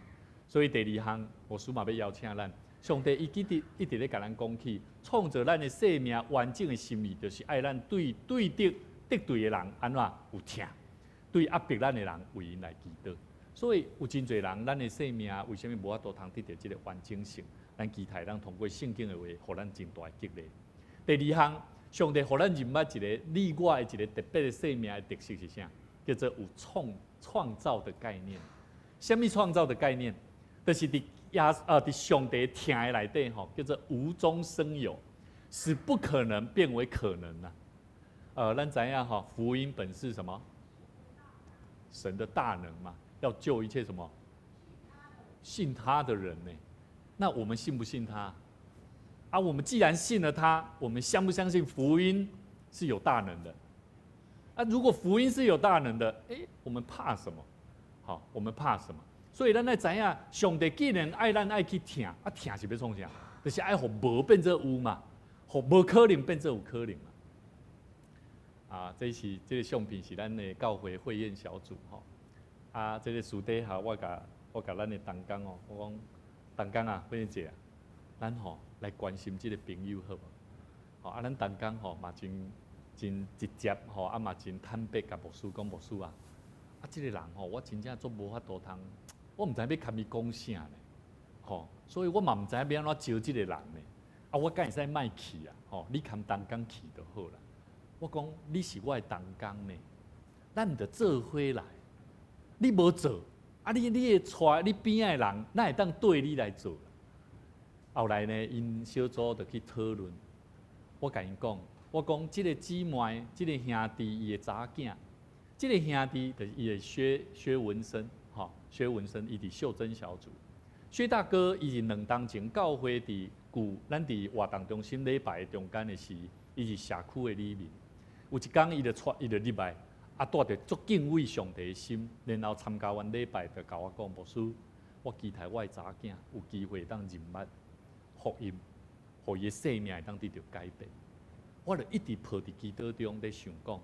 Speaker 5: 所以第二项，牧师嘛要邀请咱，上帝一直咧甲咱讲起，创造咱的生命完整的心意，就是爱咱对敌的人安怎有听。对压迫咱的人，为因来祈祷。所以有真侪人，咱的生命为什么无法度通得到这个完整性？咱期待咱通过圣经的话，互咱真大的激励。第二项，上帝互咱认捌一个你我的一个特别的生命的特色是啥？叫做有创造的概念。什么创造的概念？就是伫上帝听的内底吼，叫做无中生有，使不可能变为可能呐。咱知影吼，福音本是什么？神的大能嘛，要救一切什么？信他的人呢？那我们信不信他？啊，我们既然信了他，我们相不相信福音是有大能的？啊，如果福音是有大能的，我们怕什么？好，我们怕什么？所以咱来知影，上帝既然爱咱爱去听，啊听是要创啥？就是爱互无变做有嘛，互无可能变做有可能嘛。这个相片是咱的教会会宴小组吼。这个私底下我甲咱的同工哦，我讲同工啊，会宴姐啊，咱来关心这个朋友好无？咱同工嘛真直接嘛真坦白甲牧师讲，牧师啊，这个人我真正做无法度通，我毋知要甲伊讲啥呢，所以我嘛毋知要安怎招这个人呢。我敢会使卖去啊？你含同工去就好啦。我讲你是我的同工呢，咱着做伙来。你无做，你会带你边仔的人，哪会当对你来做？后来呢，因小组就去讨论。我甲因讲，我讲这个姊妹，这个兄弟，伊的查囝，这个兄弟就是伊的薛文生，薛文生伊伫秀珍小组。薛大哥伊是2当前教会咱伫活动中心礼拜中间的时，伊是社区的里面。有一天伊就入来，带着足敬畏上帝的心，然后参加完礼拜，就甲我讲：牧师，我期待我的查囝有机会当认捌福音，互伊的生命会当得到改变。我就一直抱伫祈祷中在想讲，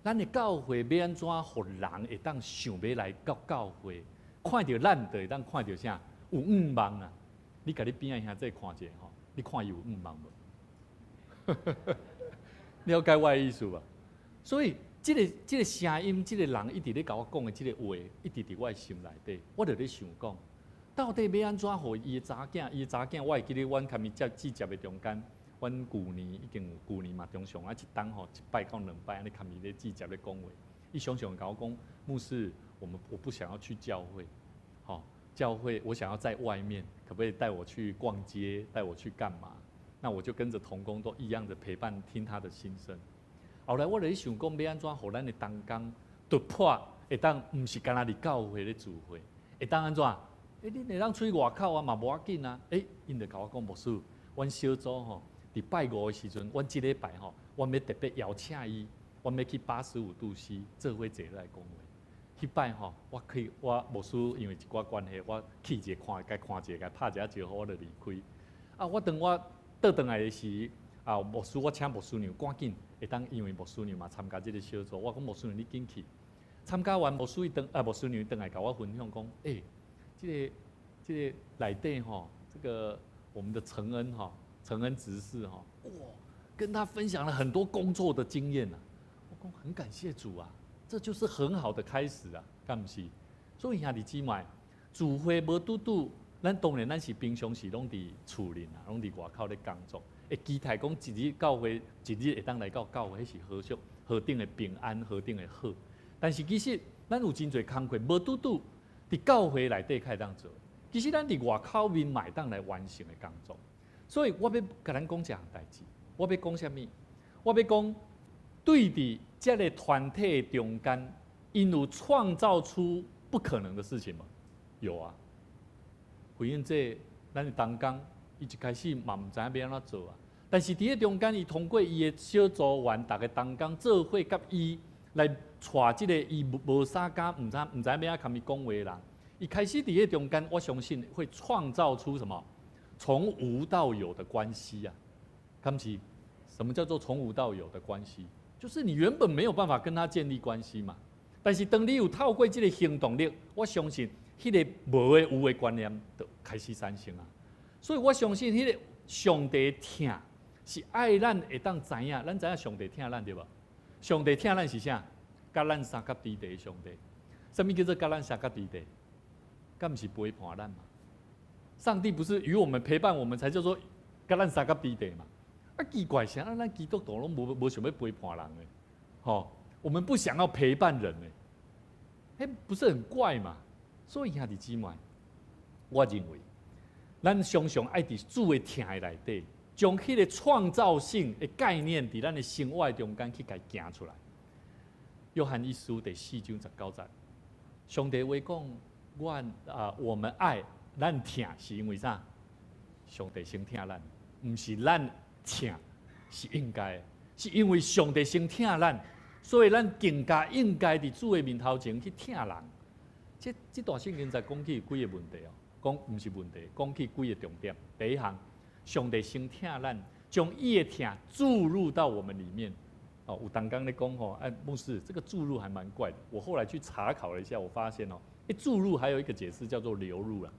Speaker 5: 咱的教会要安怎，互人会当想要来到教会，看到咱就会当看到啥？有愿望啊！你甲你边仔兄弟看者吼，你看伊有愿望无？了解我的意思吧？所以，这个声音，这个人一直咧甲我讲的这个话，一直伫我的心内底。我就咧想讲，到底要安怎互伊的查囝？我会记得，阮甲伊接的中间，阮旧年嘛，中上一当一摆到2摆，安尼甲伊咧接咧讲话。伊常常甲我讲，牧师，我不想要去教会，教会我想要在外面，可不可以带我去逛街，带我去干嘛？那我就跟着同工都一样的陪伴，听他的心声。后来我就想讲，要安怎互咱的同工突破，会当毋是干那伫教会咧聚会，会当安怎？你会当出去外口啊，嘛无要紧啊。因就甲我讲，牧师，阮小组伫拜5的时阵，阮即礼拜阮要特别邀请伊，阮要去85度 C 做伙坐来讲话。迄摆我牧师因为一寡关系，我去者看一下，拍一下招呼，我就离开。我等我倒转来的时，牧师我请牧师娘赶紧会当，因为牧师娘嘛参加这个小组，我讲牧师娘你紧去。参加完牧师娘倒来甲我分享讲，这个内底这个我们的承恩执事跟他分享了很多工作的经验啊。我讲很感谢主啊。这就是很好的开始啊，敢不是？所以兄弟姊妹，聚会无拄，咱当然咱是平常时拢伫厝里啊，拢伫外口咧工作。会期待讲一日教会，一日会当来到教会，迄是何属何等的平安，何等的好。但是其实咱有真侪工课无拄伫教会内底开当做，其实咱伫外口面买当来完成的工作。所以我要甲咱讲一项代志，我要讲啥物？我要讲对伫这个团体中间，因有创造出不可能的事情吗？有啊。回应这，咱的同工，伊一开始嘛毋知影要安怎做啊。但是伫个中间，伊通过伊的小组员，逐个同工做伙甲伊来带即个伊无啥敢毋知要安怎甲伊讲话的人。伊开始伫个中间，我相信会创造出什么？从无到有的关系啊。敢是？什么叫做从无到有的关系？就是你原本没有办法跟他建立关系嘛，但是当你有透过这个行动力，我相信迄个无的有的观念就开始产生啊。所以我相信迄个上帝听是爱咱会当知影，咱知影上帝听咱对无？上帝听咱是啥？甲咱三甲地地上帝。什么叫做甲咱三甲地地？敢毋是陪伴咱嘛？上帝不是与我们陪伴我们，才叫做甲咱三甲比地嘛？啊，奇怪，啥咱基督徒拢无想要陪伴人诶，吼，我们不想要陪伴人诶，不是很怪嘛？所以兄弟姊妹，我认为，咱常常爱伫主的听的内底，将迄个创造性的概念伫咱的生活中间去甲行出来。约翰一书第4章19节，上帝话讲，我们爱咱听是因为啥？上帝先听咱，唔是咱听，是应该的，是因为上帝先听咱，所以咱更加应该伫主的面头前去听人。这段圣经在讲起几个问题哦，讲唔是问题，讲起几个重点。第一项，上帝先听咱，将伊的听注入到我们里面。哦，有当刚咧讲吼，牧师，这个注入还蛮怪的。我后来去查考了一下，我发现注入还有一个解释叫做流入了。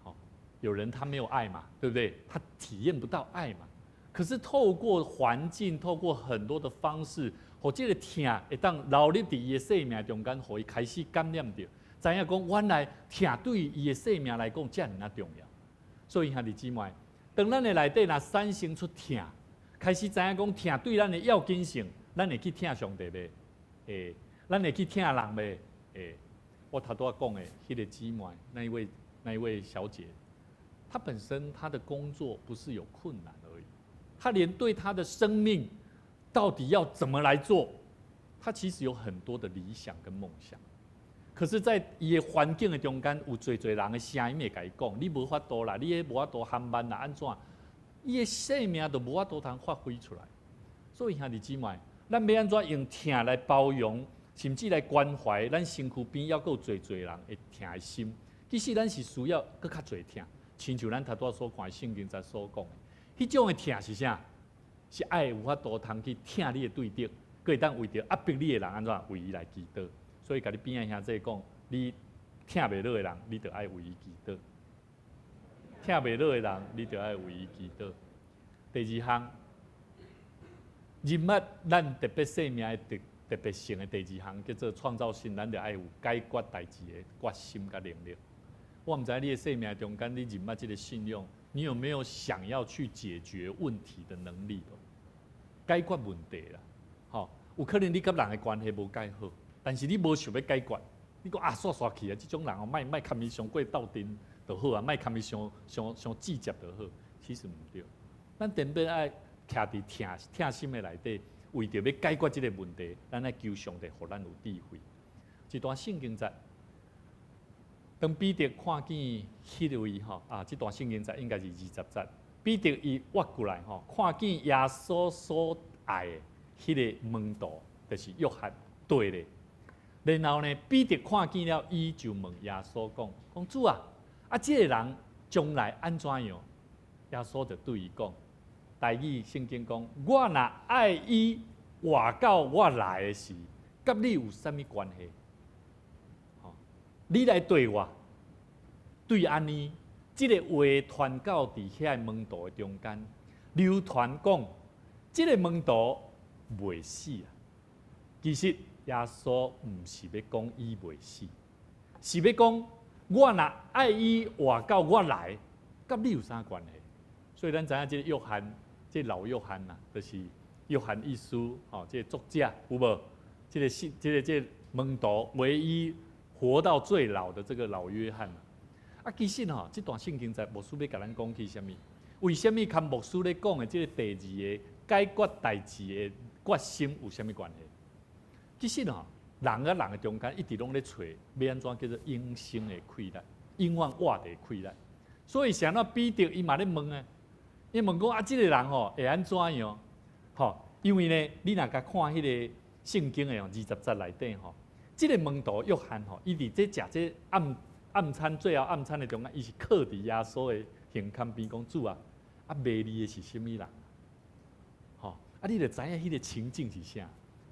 Speaker 5: 好，有人他没有爱嘛，对不对？他体验不到爱嘛。可是透过环境，透过很多的方式，互这个听会当留入伫伊的生命中间，互伊开始感染到，知影讲原来听对伊的生命来讲，遮尔啊重要。所以兄弟姊妹，当咱的内底若产生出听，开始知影讲听对咱的要紧性，咱会去听上帝袂？咱会去听人袂？我头拄仔讲的迄个姊妹，那一位小姐，她本身她的工作不是有困难而已，她连对她的生命到底要怎么来做，她其实有很多的理想跟梦想。可是，在伊的环境的中间，有侪人的声音会甲伊讲，你无法度啦，你迄无法度含慢啦，安怎？伊的生命都无法度通发挥出来。所以兄弟姊妹，咱要安怎用听来包容，甚至来关怀咱身躯边要够侪人会听的心。其实咱是需要搁较侪听，亲像咱头拄所看圣经在所讲的，迄种的听是啥？是爱有法度通去听你的对敌，搁会当为着压迫你的人安怎为伊来祈祷。所以，甲你边仔兄弟讲，你听袂落的人，你着爱为伊祈祷；听袂落的人，你着爱为伊祈祷。第二项，人物咱特别生命的特别性的第二项叫做创造性，咱着爱有解决代志的决心甲能力。我毋知你的生命中间，你人物这个信用，你有没有想要去解决问题的能力？解决问题啦，吼，有可能你甲人的关系无解好。但是你无想要解决，你讲煞煞去啊！这种人莫堪伊伤过斗阵就好啊，莫堪伊伤计较就好。其实唔对，咱根本爱徛伫听心的内底，为着要解决这个问题，咱爱求上帝，互咱有智慧。一段圣经节，当彼得看见迄位这段圣经节应该是20节。彼得伊挖过来看见耶稣所爱的迄个门徒，就是约翰，对咧。然后呢，彼得看见了，伊就问耶稣讲主啊，这个人将来安怎样？耶稣就对伊讲，台语圣经讲，我若爱伊活到我来的时，甲你有啥物关系？你来对我，对安尼，这个话传到伫遐门徒的中间，流传讲，这个门徒袂死啊。其实耶稣唔是要讲伊袂死，是要讲我若爱伊活到我来，甲你有啥关系？所以咱知影这个约翰，这老约翰呐，就是约翰一书，这个作者有无？这个门徒唯一活到最老的这个老约翰其实这段圣经在牧师要甲咱讲起什么？为什么跟牧师咧讲的这个第二个解决代志的决心有什么关系？其实人甲人的中间一直拢咧找要安怎叫做永生的快乐，永远活的快乐。所以像那彼得伊嘛咧问啊，伊问讲这个人会安怎样？因为呢，你若甲看迄个圣经的20节内底这个门徒约翰伊伫这食这暗餐最后暗餐的中间，伊是靠伫耶稣的胸坎边讲主啊，卖你的是什么人？你就知影迄个情境是啥？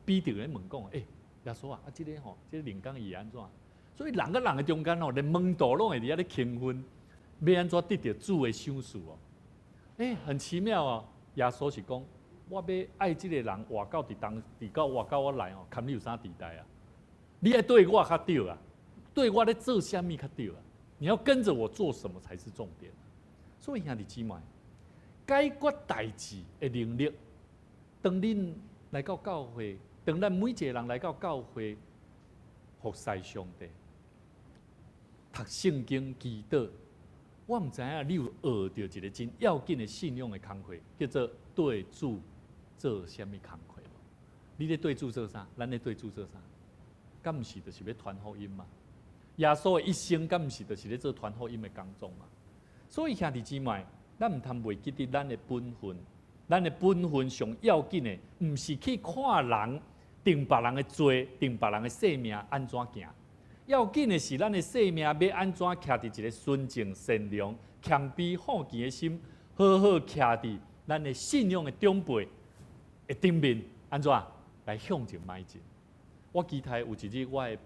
Speaker 5: 彼得咧问讲，耶稣啊，这个这个灵感伊安怎？所以人甲人的中间连门徒拢会伫遐咧兴奋，要安怎得到主的赏赐很奇妙哦。耶稣是讲，我要爱这个人活到活到我来看你有啥地带啊？你爱对我较对啊，对我咧做啥物较对啊？你要跟着我做什么才是重点。所以兄弟姊妹，解决代志的能力，当恁来到教会，当咱每一个人来到教会，服侍上帝，读圣经、祈祷，我唔知影你有学到一个真要紧的信仰的工课，叫做对主做什么工课？你咧对主做啥？咱咧对主做啥？敢毋是就是要传福音嘛？耶稣的一生，敢毋是就是咧做传福音的工作嘛？所以兄弟姊妹，咱毋通袂记得咱的本分。咱的本分上要紧的，毋是去看人定别人的罪，定别人的性命安怎行。要紧的是咱的性命要安怎徛伫一个纯净、善良、谦卑、好奇的心，好好徛伫咱的信仰的长辈的顶面，安怎来向前迈进。我期待有一日我的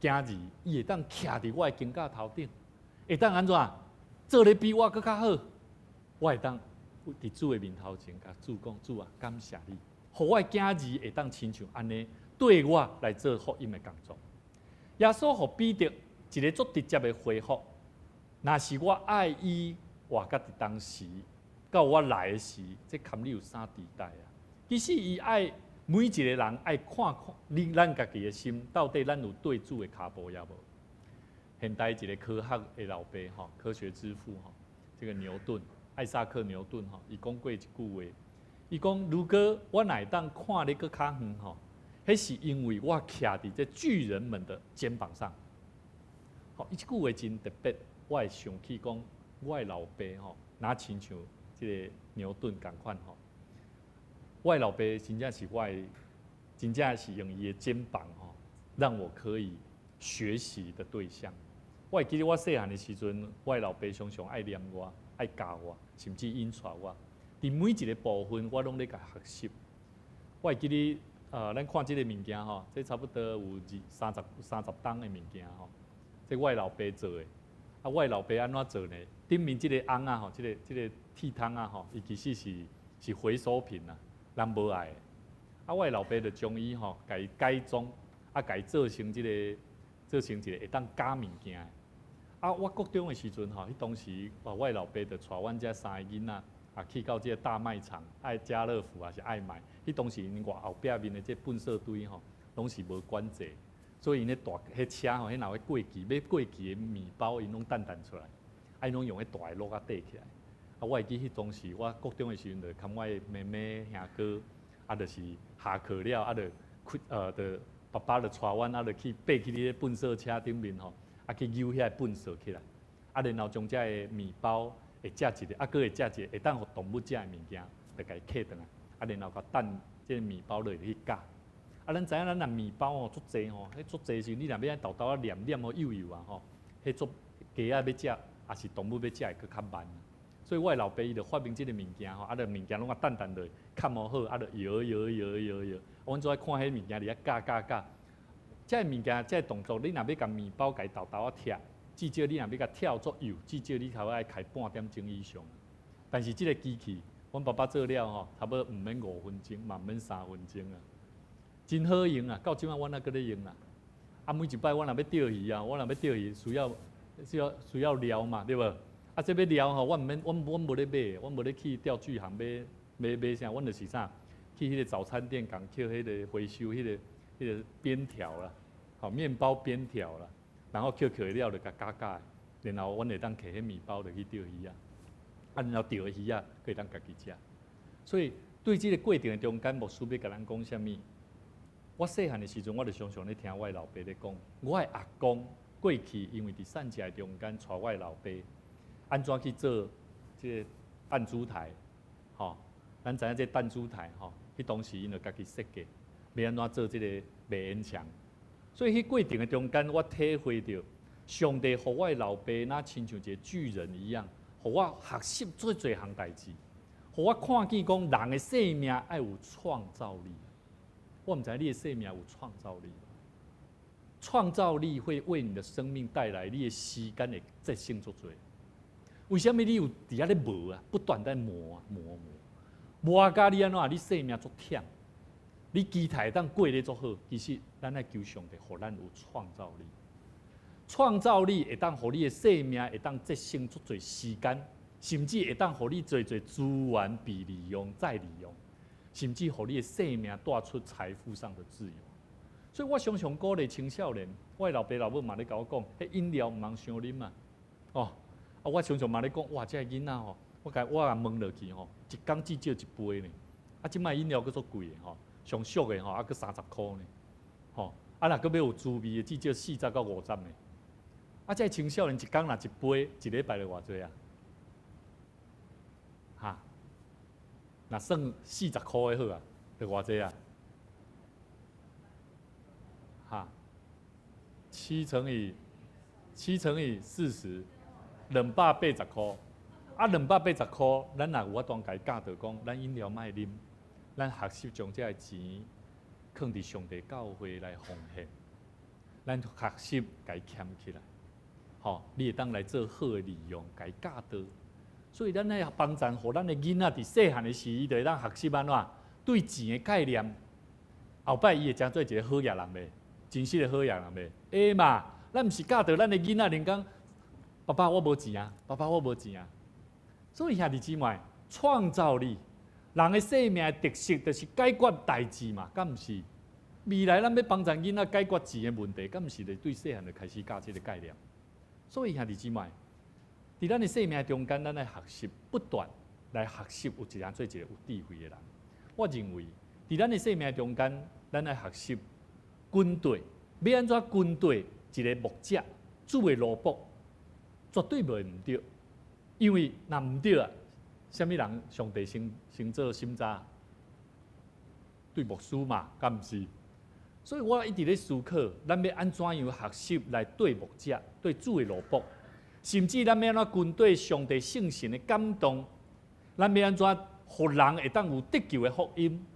Speaker 5: 囝儿，伊会当徛伫我的肩胛头顶，会当安怎做得比我更较好。我会当伫主的面头前，甲主讲：主啊，感谢你，互我的囝儿会当亲像安尼对我来做福音的工作。耶稣互彼得一个足直接的回复：若是我爱伊活到伫当时，到我来的时，这堪你有啥地带啊？其实伊爱每一个人爱看看咱家己的心，到底咱有对主的脚步也无？现代一个科学的老爸吼，科学之父吼，这个牛顿，艾萨克牛顿吼，伊讲过一句话，伊讲如果我乃当看你个较远吼。迄是因为我徛伫这巨人们的肩膀上。好，伊即句话真特别，我会想起讲，我的老爸吼，哪亲像即个牛顿共款吼。我的老爸真正是我的，真正是用伊的肩膀吼，让我可以学习的对象。我会记得我细汉的时阵，我的老爸常常爱念我，爱教我，甚至引带我。伫每一个部分，我拢咧甲学习。我会记得。咱看即个物件吼，这差不多有30吨的物件吼，这我的老爸做的。啊，我的老爸安怎做呢？顶面即个甕啊吼，即个铁桶啊吼，伊其实是回收品啊，人无爱的。啊，我的老爸就将伊吼，甲伊改装，啊，甲伊做成一个会当加物件的。啊，我国中的时阵吼，迄当时我的老爸就带阮遮3个囡仔。啊，去到这个大卖场，爱家乐福还是爱买？迄当时因外后壁面的这粪扫堆吼，拢是无管制，所以因咧大迄车吼，迄若要过期，要过期的面包，因拢弹出来，啊，因拢用迄大个落啊缀起来。啊，我会记迄当时我国中的时阵，就看我的妹妹兄哥，啊，就是下课了，啊，就爸爸就带阮，啊，就去爬去迄个粪扫车顶面吼，啊，去舀遐粪扫起来，啊，然后将这个面包。会食一个，啊，佫会食一个，会当互动物食的物件，就甲伊揢转来，啊，然后甲等即个面包落去夹。啊，咱知影咱若面包吼足济吼，迄足济时，你若要豆豆啊黏吼幼啊吼，迄足鸡仔要食，也是动物要食会佫较慢。所以我的老爸伊就发明即个物件吼，啊，就物件拢啊等落，较无好，啊，就摇。阮做爱看迄物件伫遐夹。即个物件，即个动作，你若要甲面包甲豆豆啊拆。至少你若要甲跳作油，至少你头爱开半点钟以上。但是即个机器，阮爸爸做了吼，差不多毋免5分钟，嘛毋免3分钟啊，真好用啊！到即摆阮还搁咧用啊。啊，每一摆我若要钓鱼啊，我若要钓鱼需要料嘛，对无？啊，这要料吼，阮无咧买，阮无咧去钓具行买啥，阮就是啥，去迄个早餐店共捡迄个回收迄个边条啦，好面包边条啦。然后捡了就甲夹，然后阮会当摕迄面包就去钓鱼啊，啊，然后钓的鱼啊，可以当家己食。所以对这个过程的中间，牧师要甲咱讲啥物？我细汉的时阵，我就常常咧听我的老爸咧讲，我的阿公过去因为伫散食的中间，带我的老爸安怎去做这个弹珠台，吼，咱知影这弹珠台吼，迄当时因就家己设计，要安怎做这个卖烟墙。所以迄过程的中间，我体会到上帝互我的老爸，那亲像一个巨人一样，互我学习做侪项代志，互我看见讲人的生命爱有创造力。我毋知你的生命有创造力，创造力会为你的生命带来你的时间的节省足多。为什么你有伫遐咧磨啊？不断在磨甲你安怎？你生命足忝。你期待当过得足好，其实咱爱求上帝，互咱有创造力。创造力会当，互你的生命会当节省足侪时间，甚至会当，互你侪资源被利用再利用，甚至互你的生命带出财富上的自由。所以我常常鼓励青少年，我的老爸老母嘛咧甲我讲，迄饮料毋通伤啉嘛。哦，我常常嘛咧讲，哇，这个囡仔吼，我甲问落去吼，一工至少一杯呢。即摆饮料佫足贵的吼，上俗的吼，佫30箍呢。吼，若佫要有滋味的，至少40到50呢。这青少年一工若一杯，一礼拜就偌济啊？哈，若算40箍的好啊，就偌济啊？哈，7乘以40，280箍。280箍，咱若有法当家教导讲，咱饮料莫啉，咱学习将这个钱放伫上帝教会来奉献，咱学习家俭起来，吼，你会当来做好的利用，家教导。所以咱来帮助互咱的囡仔伫细汉的时，伊就会当学习安怎对钱的概念，后摆伊会真做一个好野人袂？真实的好野人袂？会嘛？咱毋是教导咱的囡仔，连讲爸爸我无钱啊，爸爸我无钱啊。所以兄弟姊妹，创造力，人的生命的特色就是解决代志嘛，敢毋是？未来咱要帮助囡仔解决钱的问题，敢毋是？就对细汉就开始教这个概念。所以兄弟姊妹，伫咱的生命中间，咱来学习，不断来学习，有一人做一个有智慧的人。我认为，伫咱的生命中间，咱来学习军队，要安怎军队一个牧者，主的萝卜，绝对袂毋对。因为若毋对啊，啥物人上帝先做审查？对牧师嘛，敢毋是？所以我一直咧思考，咱要安怎样学习来对牧者、对主的萝卜，甚至咱要安怎军队上帝圣神的感动，咱要安怎互人会当有得救的福音，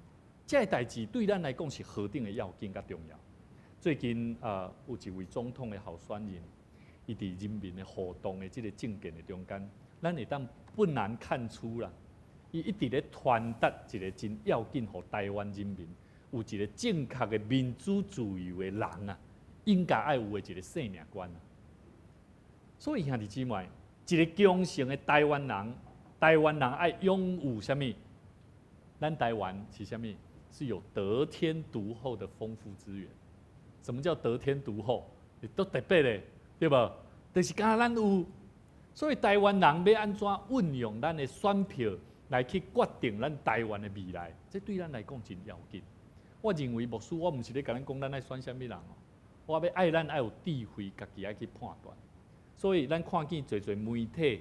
Speaker 5: 这个代志对咱来讲是何等的要紧甲重要。最近有一位总统的候选人，伊伫人民的互动的这个政见的中间。咱会当不难看出啦，伊一直咧传达一个真要紧，互台湾人民有一个正确的民主自由的人啊，应该爱有的一个生命观啊。所以兄弟姊妹，一个强盛的台湾人爱拥有啥物？咱台湾是啥物？是有得天独厚的丰富资源。什么叫得天独厚？都特别的，对无？就是敢咱有。所以台湾人要安怎运用咱的选票来去决定咱台湾的未来，这对咱来讲真要紧。我认为牧师，我毋是咧甲咱讲咱爱选啥物人哦，我要爱咱爱有智慧，家己爱去判断。所以咱看见侪媒体，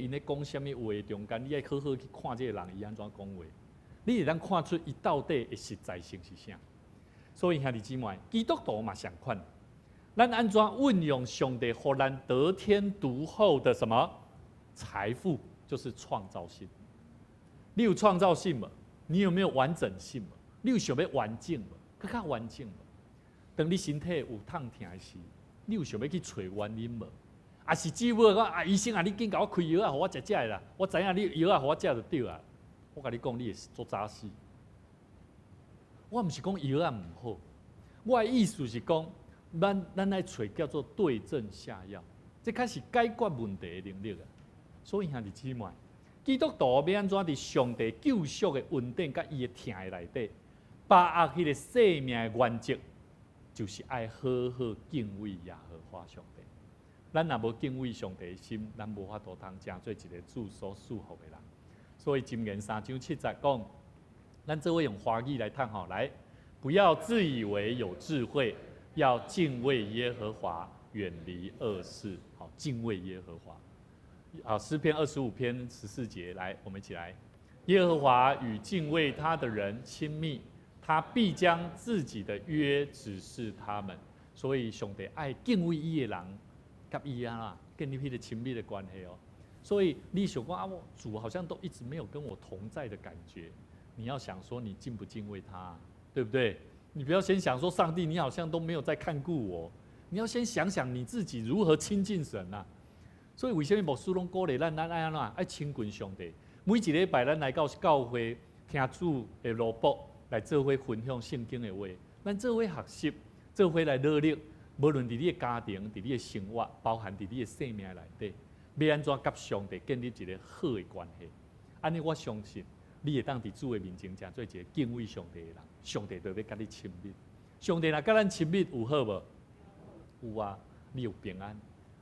Speaker 5: 因咧讲啥物话中间，你爱好好去看这个人伊安怎讲话，你会当看出伊到底的实在性是啥。所以兄弟姊妹，基督徒嘛相款。咱安怎运用上帝互咱得天独厚的什么财富，就是创造性。你有创造性无？你有没有完整性无？你有想要完整无？更较完整无？当你身体有痛痛的时，你有想要去找原因无？啊是只要讲医生啊，你紧甲我开药啊，互我食的啦。我知影你药啊，互我食就对啊。我甲你讲，你会做早死。我毋是讲药啊毋好，我的意思是讲。咱来找叫做对症下药，这开始解决问题的能力啊。所以兄弟姊妹，基督徒要安怎伫上帝救赎的稳定甲伊的疼的内底，把握迄个生命的原则，就是爱好好敬畏耶和华上帝。咱若无敬畏上帝的心，咱无法度通成做一个主所束缚的人。所以箴言3章7节讲，咱做伙用华语来谈吼，来，不要自以为有智慧。要敬畏耶和华，远离恶事。好，敬畏耶和华。好，诗篇25篇14节，来，我们一起来。耶和华与敬畏他的人亲密，他必将自己的约指示他们。所以上帝爱敬畏伊的人，甲伊啊建立迄个亲密的关系哦。所以你想讲啊，我主好像都一直没有跟我同在的感觉。你要想说，你敬不敬畏他，对不对？你不要先想说上帝，你好像都没有在看顾我。你要先想想你自己如何亲近神啊。所以为什么牧师拢鼓励咱爱安怎爱亲近上帝？每一礼拜咱来到教会听主的萝卜，来做伙分享圣经的话，咱做伙学习，做伙来努力，无论伫你的家庭、伫你的生活，包含伫你的生命内底，要安怎甲上帝建立一个好的关系？安尼我相信，你会当伫主的面前，诚做一个敬畏上帝的人，上帝就要甲你亲密。上帝若甲咱亲密有好无？有啊，你有平安，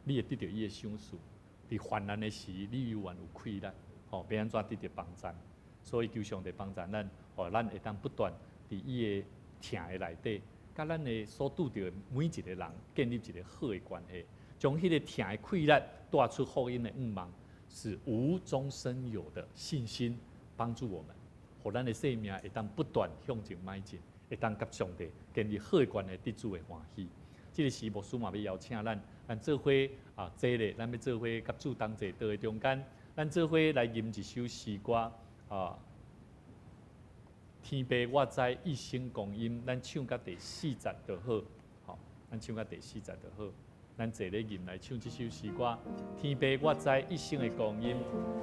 Speaker 5: 你会得到伊的赏赐。伫患难的时，你永远有快乐。吼，要安怎得到帮助？所以求上帝帮助咱，互咱会当不断伫伊的疼的内底，甲咱的所拄着每一个人建立一个好的关系，将迄个疼的快乐带出福音的愿望，是无终身有的信心帮助我们，互咱的生命会当不断向前迈进，会当甲上帝建立好的关系，得主的欢喜。这个时牧师嘛要邀请咱做伙坐咧，咱要做伙甲主同坐倒的中间，咱做伙来吟一首诗歌天父我知一生光阴，咱唱到第40就好，好，咱唱到第40就好。咱坐咧吟来唱这首诗歌。天父我知一生的光阴，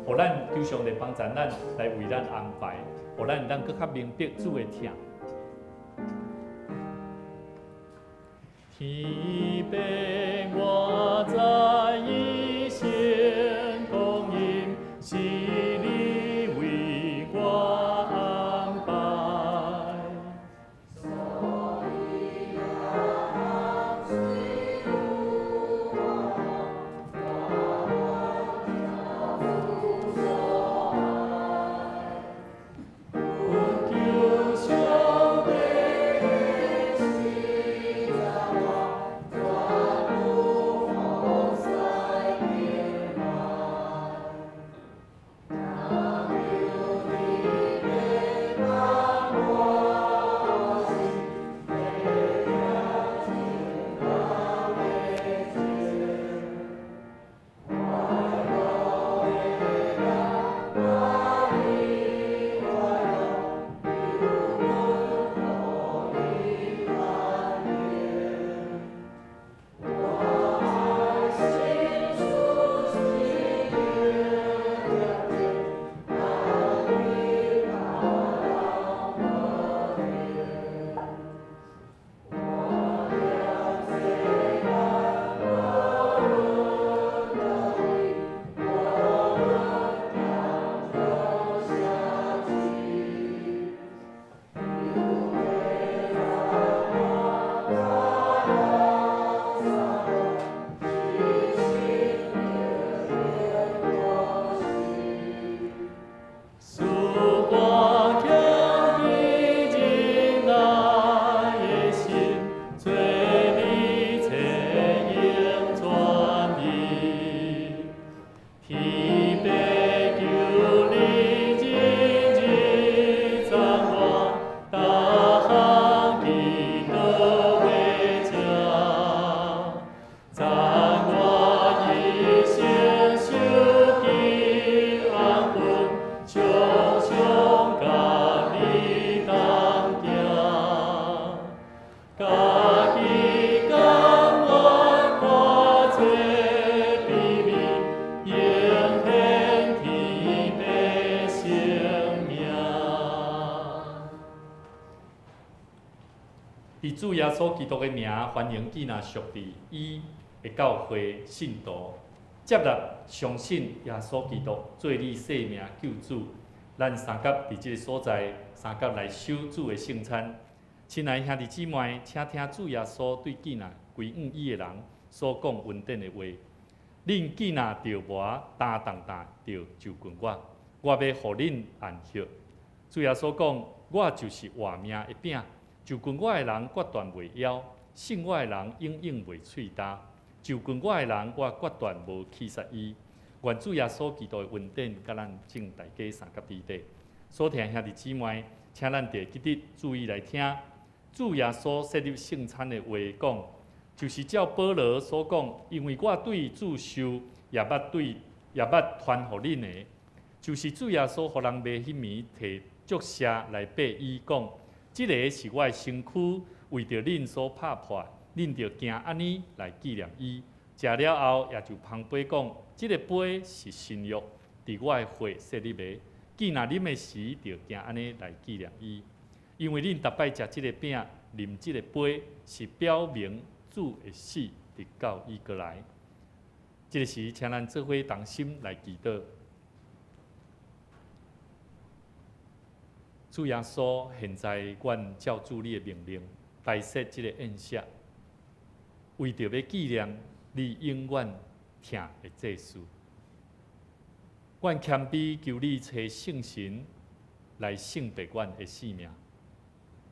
Speaker 5: 互咱求上帝帮助咱来为咱安排，互咱更较明白主的疼。天父我知一生光阴，是你为我。主耶稣基督的名，欢迎寄纳属地伊的教会信徒，接纳相信耶稣基督做你生命救主。咱三甲伫即个所在，三甲来守主的圣餐。亲爱兄弟姊妹，请听主耶稣对寄纳归向伊的人所讲恩典的话。恁寄纳着我，担重担着就近我要互恁安息。主耶稣讲，我就是活命的饼。就近我的人决断袂枵，信我的人永远袂喙焦。就近我的人，我决断无欺杀伊。愿主耶稣基督的恩典，甲咱正大家三甲伫底。所听兄弟姊妹，请咱伫记得注意来听。主耶稣设立圣餐的话讲，就是照保罗所讲，因为我对主受，也捌传互恁的，就是主耶稣互人袂迄暝摕祝赦来拜伊讲。这个是我的身躯，为着恁所拍破，恁着行安尼来纪念伊。食了后，也就旁杯讲，这个杯是新约，伫我的血设立的。记若啉的时，着行安尼来纪念伊。因为恁逐摆食这个饼，啉这个杯，是表明主的死，直到伊过来。这个时，请咱做伙同心来祈祷。主耶稣，现在阮照主你的命令，摆设这个宴席，为着要纪念你永远听的祭司。阮谦卑求你找圣神来圣别阮的性命，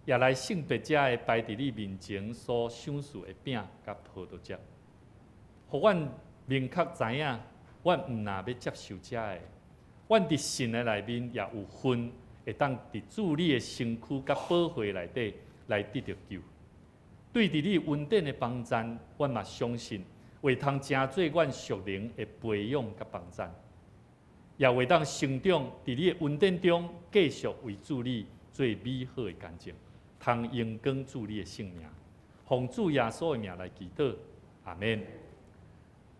Speaker 5: 也来圣别这个摆伫你面前所享受的饼甲葡萄汁，互阮明确知影，阮毋若要接受这个，阮伫神的内面也有份，会当伫主你的身躯甲保会内底来得到救。对伫你恩典的帮助，阮嘛相信会通成做阮属灵的培养甲帮助。也会当成长伫你的恩典中，继续为主你做美好的干净，通荣光主你的圣名，奉主耶稣的名来祈祷，阿免。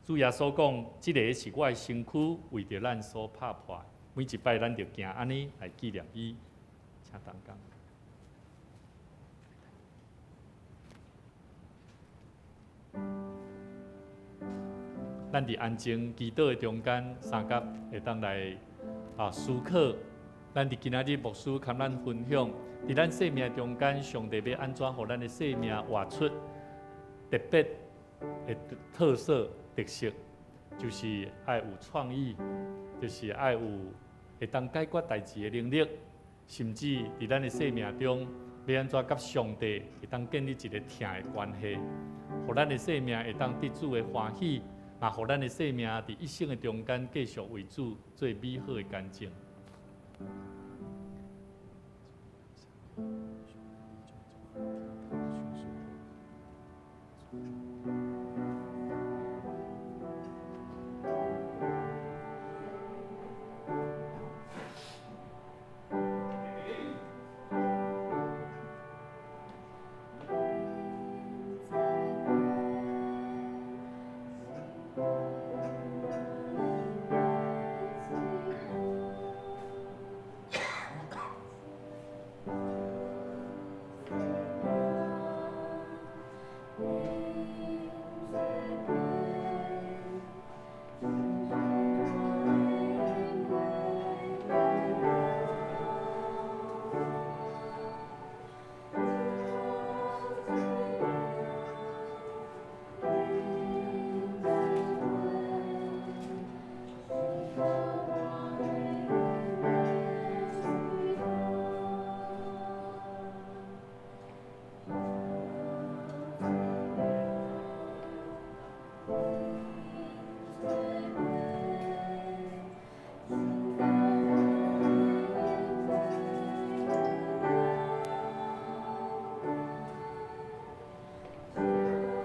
Speaker 5: 主耶稣讲，这个是我的身躯，为着咱所拍破，每一摆咱就行安尼来纪念伊，请同工。咱伫安静祈祷的中间，三甲会当来思考。咱伫今仔日牧师跟咱分享，伫咱生命中间，上帝要安怎互咱的生命活出特别的特色特色，就是爱有创意，就是爱有会当解决代志的能力，甚至伫咱的生命中，要安怎甲上帝会当建立一个疼的关系，互咱的生命会当得主的欢喜。也互咱的生命伫一生的中间，继续为主做美好的干净。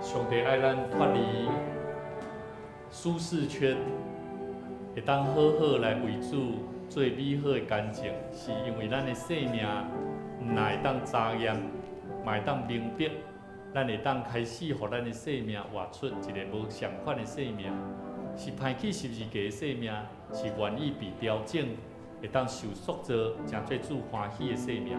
Speaker 5: 上帝爱咱脱离舒适圈，会当好好来为主做美好的干净，是因为咱的生命毋但会当查验，嘛会当明白，咱会当开始，互咱的生命活出一个无相款的生命，是派去十字架的生命，是愿意被调整，会当受塑造，成做主欢喜的生命。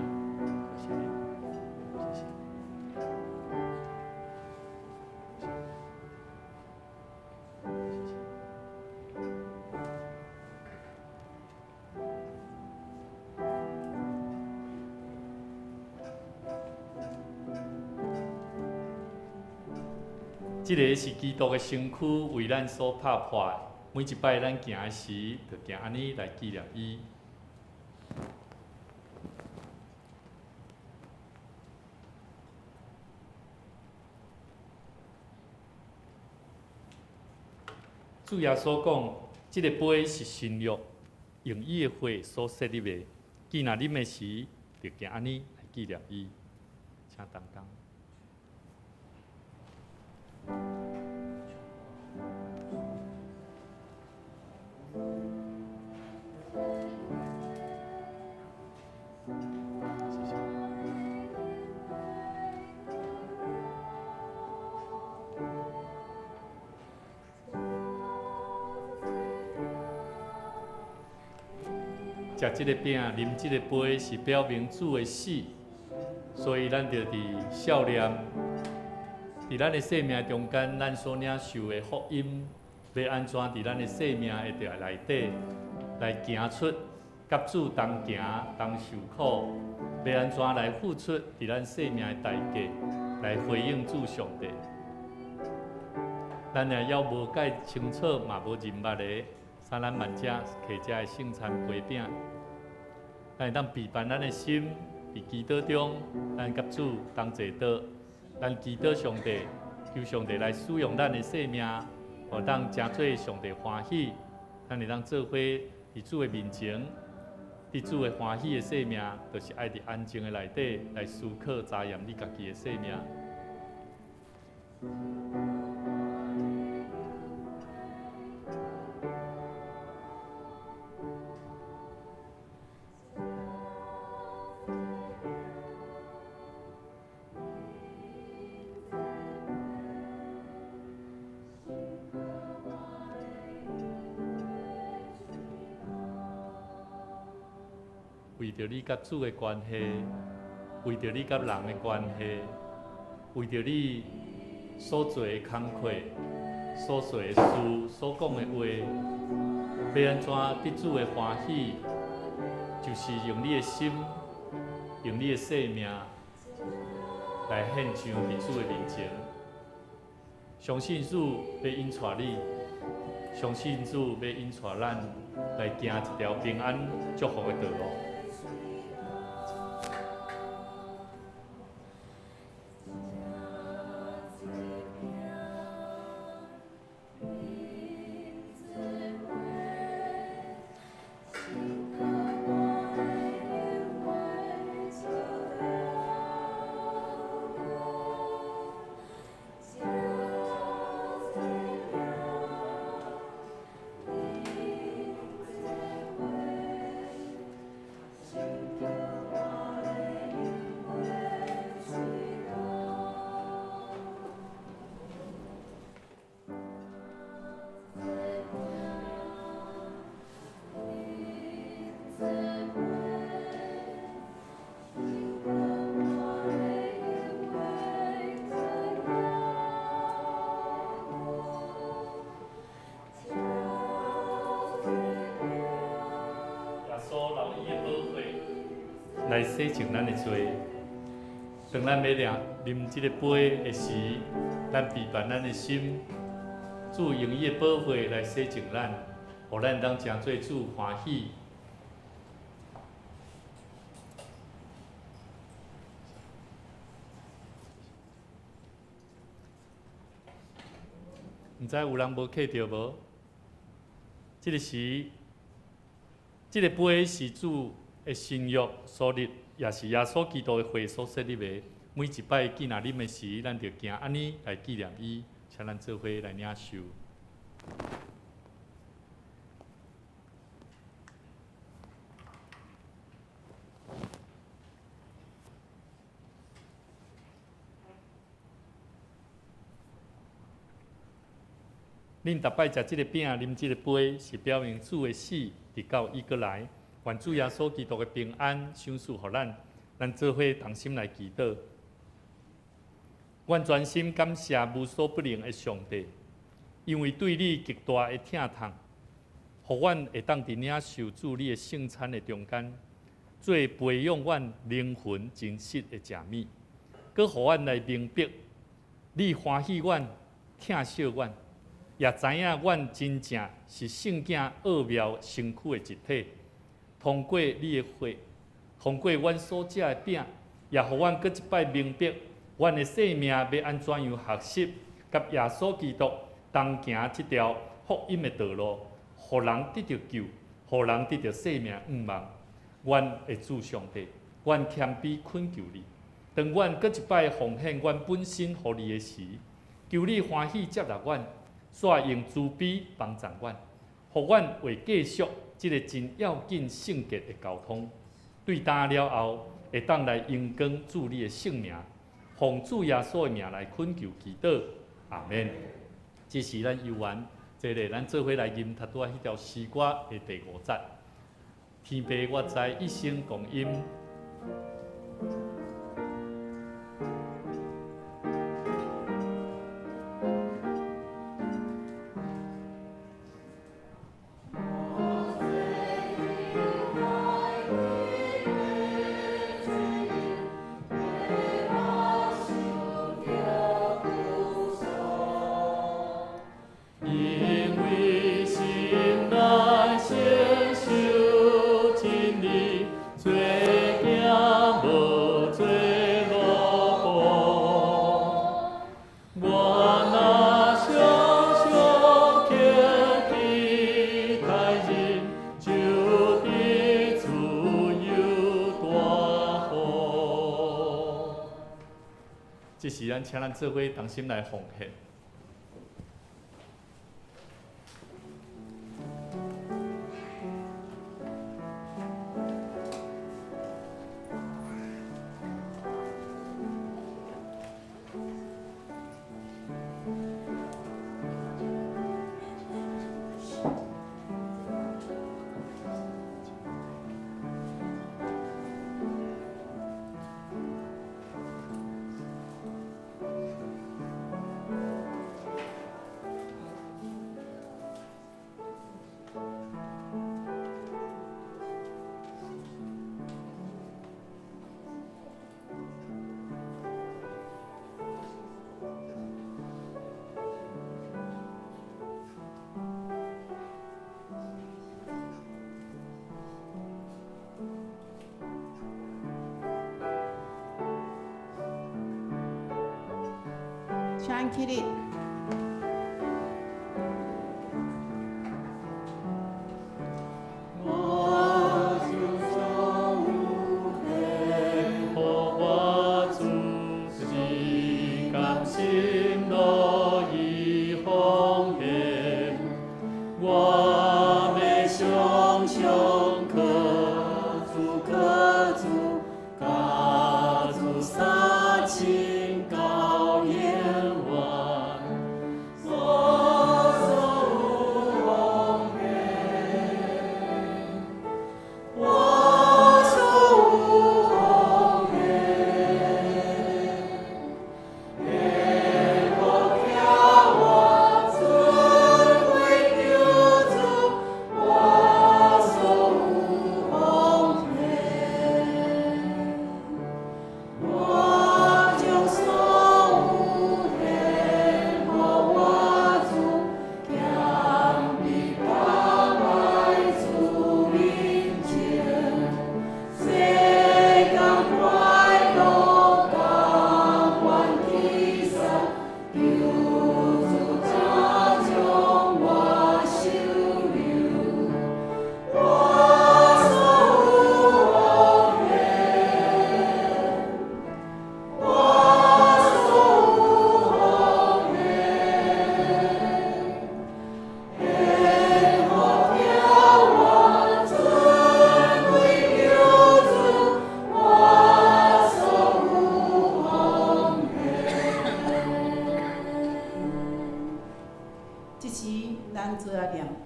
Speaker 5: 这个是基督的身躯为咱所拍破，每一摆咱行的时，就行安尼来纪念伊。主耶稣讲，这个杯是新约，用伊的血所设立的。既然啉的时，就行安尼来纪念伊，请同工。食这个饼，啉这个杯，是表明主的死，所以咱就伫少年伫咱的生命中间，咱所领受的福音，要安怎伫咱的生命的内底来行出，甲主同行同受苦，要安怎来付出伫咱生命的代价，来回应主上帝。咱也要无解清楚，嘛无认捌的，三咱万者摕遮的圣餐杯饼，咱会当备办咱的心，伫祈祷中，咱甲主同坐倒，咱祈祷上帝，求上帝来使用咱的生命，互当真做上帝欢喜，咱会当做伙伫主的面前，伫主的欢喜的生命，就是爱伫安静的内底来思考查验你家己的生命。为着你甲主的关系，为着你甲人的关系，为着你所做的工课、所做的事、所讲的话，要安怎得主的欢喜？就是用你的心，用你的生命来献上伫主的面前。相信主要引带你，相信主要引带咱来行一条平安祝福的道路。来洗净咱的罪。当咱要啉这个杯的时，咱备办咱的心，主用伊的宝血来洗净咱，互咱当真做主欢喜。毋知有人无摕到无？这个时，这个杯是主的新约所立，也是耶稣基督的血所设立的。每一摆既然啉的时，咱就行安尼来纪念伊，请咱做伙来领受。恁逐摆食即个饼、啉即个杯，是表明主的死直到伊过来。愿主耶稣基督的平安赏赐予咱，咱做伙同心来祈祷。阮全心感谢无所不能的上帝，因为对你极大的疼痛，互阮会当伫领受主你的圣餐的中间，做培养阮灵魂真实的食物，佮互阮来明白，你欢喜阮，疼惜阮。也知影，阮真正是圣囝奥妙身躯的一体。通过你的血，通过阮所食的饼，也互阮搁一摆明白，阮的生命要安怎样学习，甲耶稣基督同行这条福音的道路，互人得到救，互人得到生命愿望。阮的主上帝，阮谦卑恳求你，当阮搁一摆奉献阮本身互你的时，求你欢喜接纳阮。煞用慈悲帮助阮，互阮会继续即个真要紧圣洁的交通。对答了后，会当来荣光主你的圣名，奉主耶稣的名来恳求祈祷，阿免。这是咱游玩，这个咱做伙来吟读拄仔迄条诗歌的第5节。天父我知一生共音。这时咱请咱做伙同心来奉献。
Speaker 4: 请起立。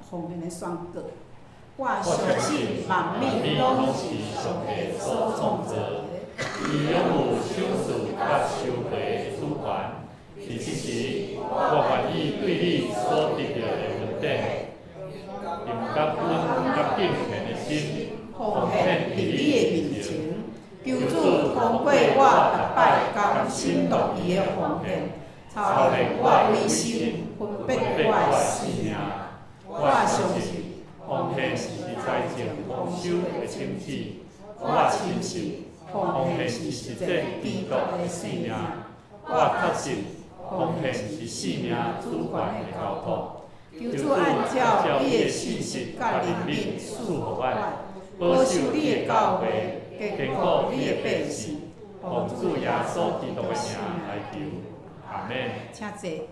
Speaker 4: 奉献的宣告。我相信万物拢是上帝所创造的，
Speaker 1: 伊拥有赏赐甲收回主权。伫即时，我愿意对你所得到的恩典，用感恩甲敬虔的心，奉献伫你的面前。
Speaker 4: 求主通过我逐摆甘心乐意的奉献，操练我内心，分别我的性命。我相信，
Speaker 1: 奉献是财前丰收的种子。我亲信，奉献是实践基督的性命。我确信，奉献是性命主权的交托。
Speaker 4: 求主按照你的信息甲灵力赐予我，保守你的教会，坚固你的百姓。
Speaker 1: 奉主耶稣基督的名来求，阿门。
Speaker 4: 请坐。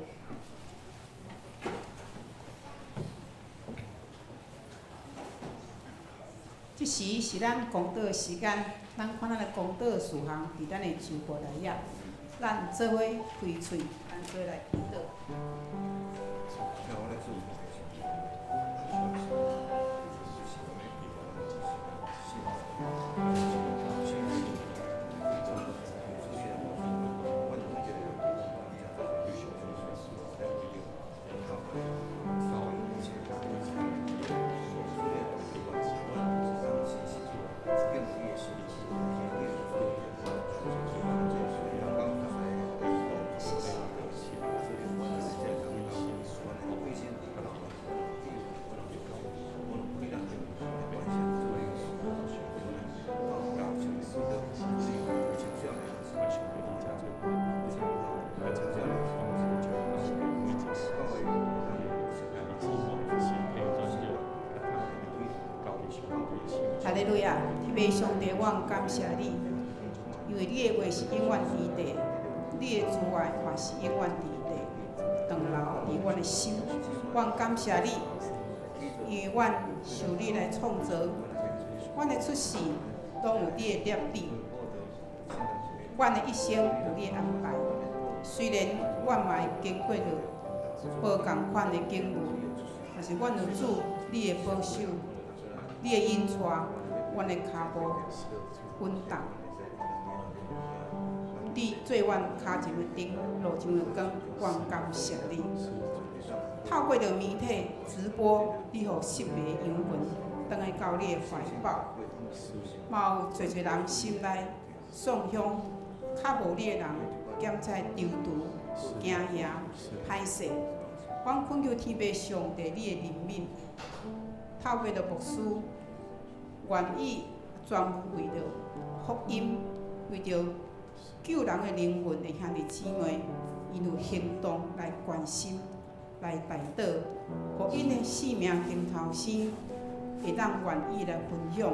Speaker 4: 即时是咱公道的时间，咱看咱的公道事项伫咱的周报内页，咱做伙开喙，咱做来祈祷。哈利路亚！天父上帝，我感谢你，因为你的话是永远伫地。你的慈爱嘛是永远伫地长留伫阮的心。阮感谢你，因为阮受你来创造，阮的出世拢有你的念力，阮的一生有你的安排。虽然阮嘛会经过着无共款的境遇，但是阮有主你的保守，你的引带，阮的脚步稳当。你做阮骹前的灯，路上的光，阮感谢你。透过着媒体直播，你互失迷的英文，转来到你的怀抱。嘛有侪侪人心内丧向，较无你的人，减在丢毒、惊吓、歹势。阮恳求天父上帝你的怜悯，透过着牧师，愿意专为着福音，为着救人的灵魂的兄弟姊妹，因有行动来关心。来带导，互因的性命顶头生，会当愿意来分享，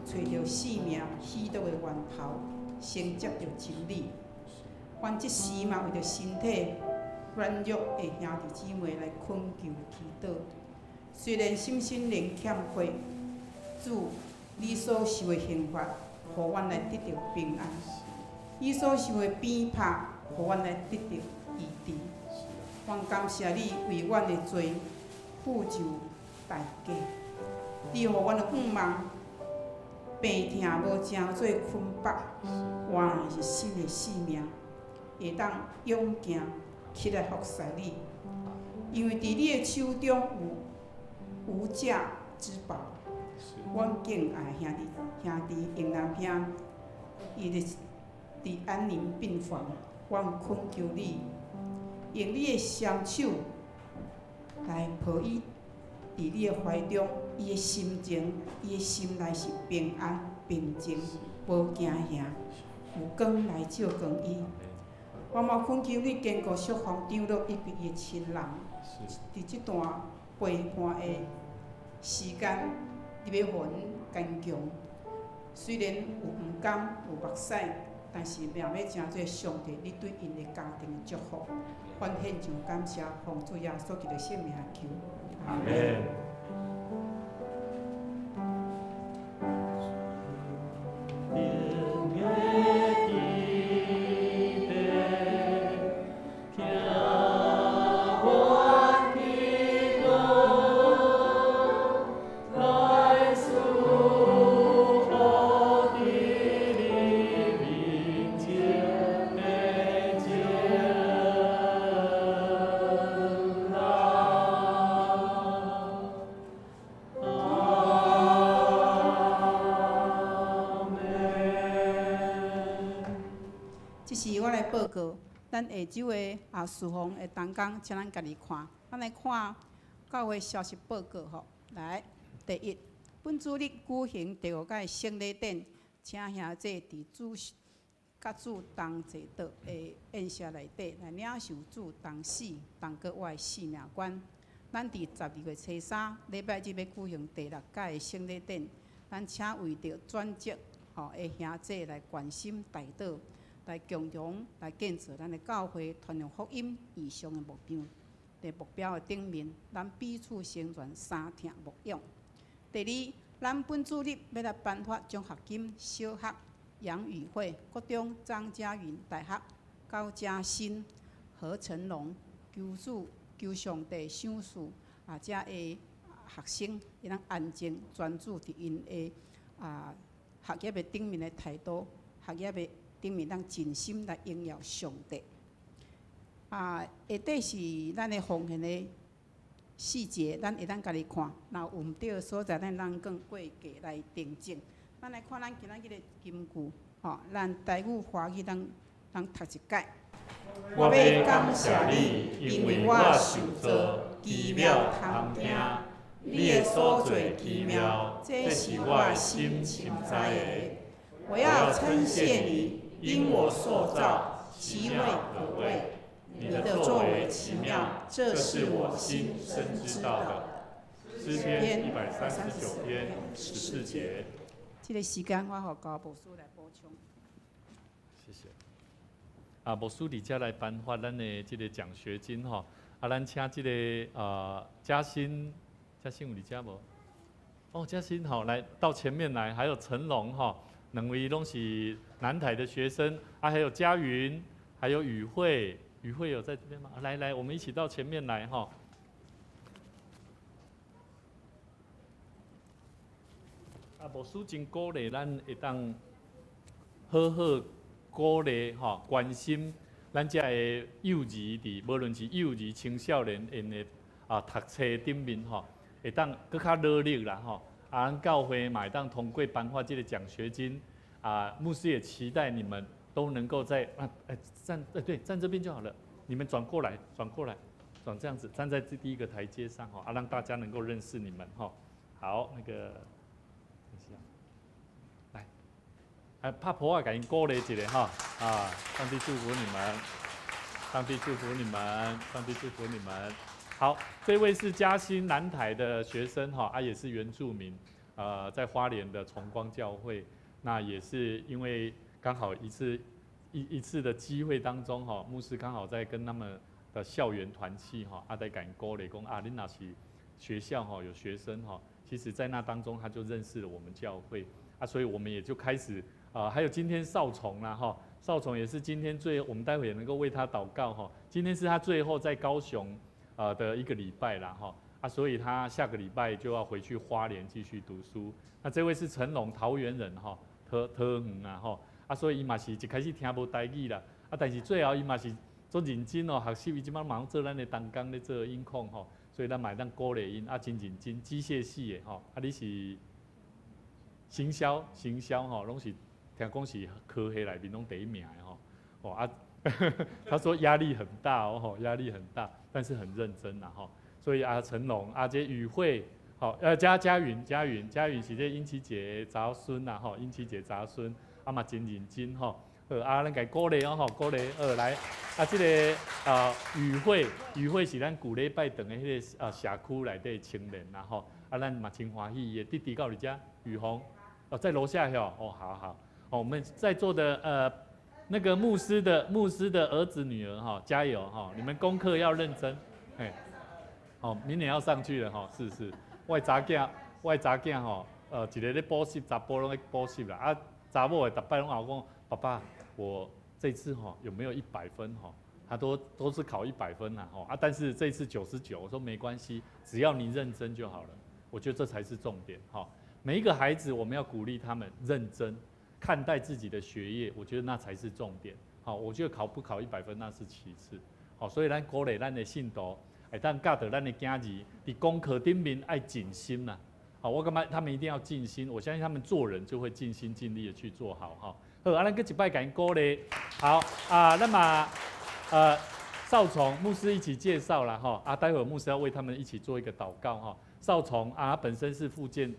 Speaker 4: 找到性命喜乐的源头，承接着真理。阮即时嘛，为着身体软弱的兄弟姊妹来恳求祈祷。虽然心灵欠缺，主你所受的刑罚，互阮来得到平安；你所受的鞭拍，互阮来得到医治。阮感谢你为阮的罪付就代价，你互阮的愿望病痛无成做捆绑，原来是新的生命，会当勇行起来服侍你，因为伫你的手中有无价之宝。阮敬爱兄弟英男兄，伊伫安宁病房，阮恳求你。用你的双手来抱伊，伫你的怀中，伊的心情，伊的心内是平安、平静，无惊吓。有光来照光伊。我嘛恳求你坚固释放长老以及伊的亲人，伫即段陪伴的时间，你要互阮坚强。虽然有毋甘，有目屎。但是，命要成做上帝你对因的家庭的祝福，愿献上感谢，奉主耶稣基督的圣名求，阿门。报告，咱下周的事奉的同工，请咱家己看。咱来看教会消息报告吼。来，第一，本主日举行第5届圣礼典，请兄弟伫主甲主同坐道的宴席内底来领受主同死同过活的性命观。咱伫12月初3礼拜日要举行第6届的圣礼典，咱请为着转职的兄弟来关心带导。来共同来建设咱的教会传扬福音以上的目标。伫目标的顶面，咱彼此成全，三听牧养。第二，咱本主日要来颁发奖学金，小学杨宇慧、国中张家云、大学高嘉欣、何成龙，求上帝赏赐遮的学生，会当安静专注伫因的学业的顶面的态度，学业的顶面当尽心来荣耀上帝。下底是咱的奉献的细节，咱会当家己看。若有毋对的所在，咱人更过价来订正。咱来看咱今仔日的金句，咱台语华语当读一解。
Speaker 1: 我要感谢你，因为我受造奇妙通听，你的所做奇妙，这是我心深知的。我要称谢你。因我塑造，其味可畏，你的作为奇妙，这是我心深知道的。诗篇139篇14节。
Speaker 4: 这个时间我互高牧师来补充。
Speaker 5: 谢谢。牧师伫遮来颁发咱的这个奖学金吼，咱请这个嘉欣有伫遮无？哦，嘉欣吼来到前面来，还有陈龙吼，两位拢是南台的学生，还有嘉云，还有宇慧，宇慧有在这边吗？来，我们一起到前面来吼。牧师真鼓励咱会当好好鼓励吼，关心咱遮的幼儿伫，无论是幼儿、青少年因的读册顶面吼，会当更较努力啦吼。咱教会嘛会当通过颁发这个奖学金，牧师也期待你们都能够在站这边就好了，你们转过来，转这样子，站在第一个台阶上吼，让大家能够认识你们吼。好，那个。拍婆给您鼓励一下哈，上帝祝福你们，上帝祝福你们，上帝祝福你们。好，这位是嘉兴南台的学生哈，也是原住民，在花莲的崇光教会，那也是因为刚好一次的机会当中哈，牧师刚好在跟他们的校园团契哈，在给您鼓励讲你那是学校哈有学生哈，其实在那当中他就认识了我们教会所以我们也就开始。还有今天少虫啦哈，少虫也是今天我们待会也能够为他祷告哈。今天是他最后在高雄的一个礼拜啦哈，所以他下个礼拜就要回去花莲继续读书。那这位是陈龙，桃园人哈，桃园哈，所以伊嘛是一开始听无台语啦，但是最后伊嘛是做认真哦，学习伊即摆忙做咱的同工咧做音控吼，所以咱嘛当鼓励因真认真，机械系的吼，你是行销吼，拢是。听讲是科系内面拢第一名的吼，他说压力很大哦，压力很大，但是很认真啦吼。所以成龙这宇慧，嘉云是这英琪姐查孙啦吼，英琪姐查孙嘛真认真吼。咱给鼓励哦吼，鼓励来这个宇慧是咱旧礼拜堂的迄个社区内底青年啦吼，咱嘛真欢喜，伊弟弟到你遮宇宏在楼下好。我们在座的那个牧师的儿子女儿哈，加油哈！你们功课要认真，明年要上去了哈，是。外查囝哈，一个咧补习，查甫拢咧补习啦，查某的逐摆拢老讲，爸爸，我这次哈有没有100分哈？他都是考100分啦哈，但是这次99，我说没关系，只要你认真就好了。我觉得这才是重点哈。每一个孩子，我们要鼓励他们认真。看待自己的学业，我觉得那才是重点。好，我觉得考不考100分那是其次。好，所以咱鼓励咱的信徒，当教导咱的囝儿，伫功课顶面爱尽心啦。好，我感觉他们一定要尽心，我相信他们做人就会尽心尽力的去做好。好，咱搁一摆给鼓励。好那么少虫牧师一起介绍了哈待会牧师要为他们一起做一个祷告哈。少虫他本身是复健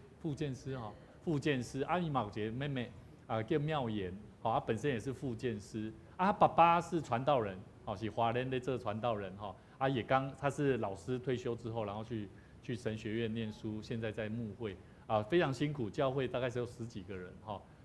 Speaker 5: 师哈，复健师伊嘛有一个妹妹。叫妙言，他本身也是复健师，他爸爸是传道人，是花莲的这个传道人，他是老师退休之后，然后去神学院念书，现在在牧会，非常辛苦，教会大概是有10几个人，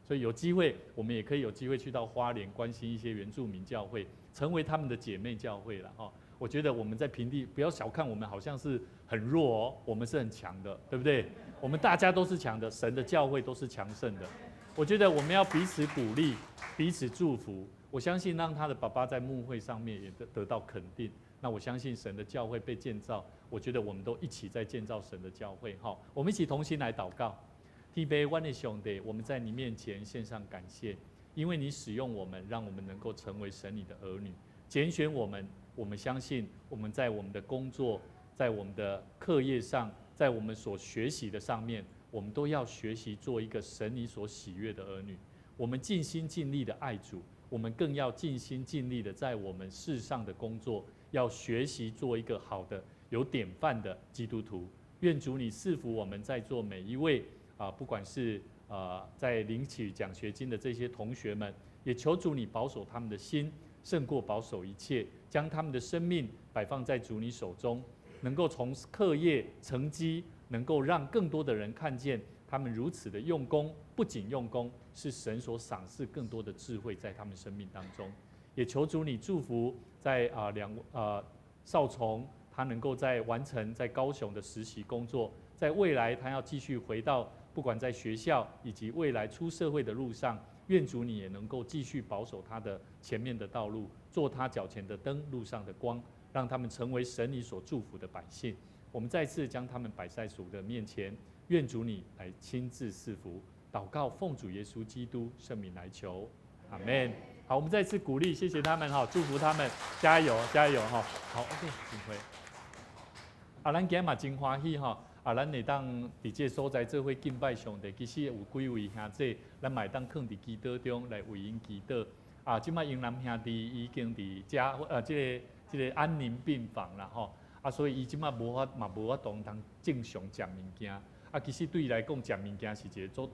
Speaker 5: 所以有机会我们也可以有机会去到花莲关心一些原住民教会，成为他们的姐妹教会了，我觉得我们在平地不要小看我们，好像是很弱我们是很强的，对不对？我们大家都是强的，神的教会都是强盛的。我觉得我们要彼此鼓励，彼此祝福。我相信让他的爸爸在牧会上面也得到肯定。那我相信神的教会被建造，我觉得我们都一起在建造神的教会。好，我们一起同心来祷告。天父阮的上帝，我们在你面前献上感谢，因为你使用我们，让我们能够成为神你的儿女，拣选我们。我们相信我们在我们的工作，在我们的课业上，在我们所学习的上面。我们都要学习做一个神你所喜悦的儿女，我们尽心尽力的爱主，我们更要尽心尽力的在我们世上的工作，要学习做一个好的有典范的基督徒。愿主你赐福我们在座每一位不管是在领取奖学金的这些同学们，也求主你保守他们的心，胜过保守一切，将他们的生命摆放在主你手中，能够从课业成绩。能够让更多的人看见他们如此的用功，不仅用功，是神所赏赐更多的智慧在他们生命当中。也求主你祝福在少从他能够在完成在高雄的实习工作，在未来他要继续回到不管在学校以及未来出社会的路上，愿主你也能够继续保守他的前面的道路，做他脚前的灯，路上的光，让他们成为神你所祝福的百姓。我们再次将他们摆在主的面前，愿主你来亲自赐福。祷告奉主耶稣基督圣名来求，阿们。好，我们再次鼓励，谢谢他们哈，祝福他们，加油加油哈。好 ，OK， 请回。咱今日嘛真欢喜哈，咱会当伫这所在做伙敬拜上帝，其实有几位兄弟，咱嘛会当放伫祈祷中来为因祈祷。即摆英南兄弟已经伫这个安宁病房啦吼。所以伊即马无法通正常食物件。其实对伊来讲，食物件是一个足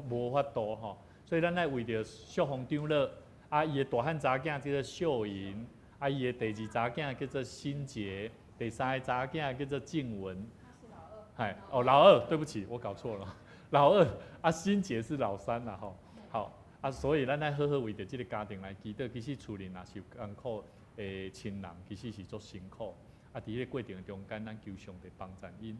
Speaker 5: 无法度吼。所以咱爱为着小红长老，伊的大汉查囝叫做秀莹，伊的第二查囝叫做新杰，第三个查囝叫做静文。老二，对不起，我搞错了，老二，新杰是老三啦吼。好，所以咱爱好好为着这个家庭来祈祷。其实厝里若是有艰苦的亲人，其实是足辛苦。伫迄个过程中间，咱求上帝帮助因。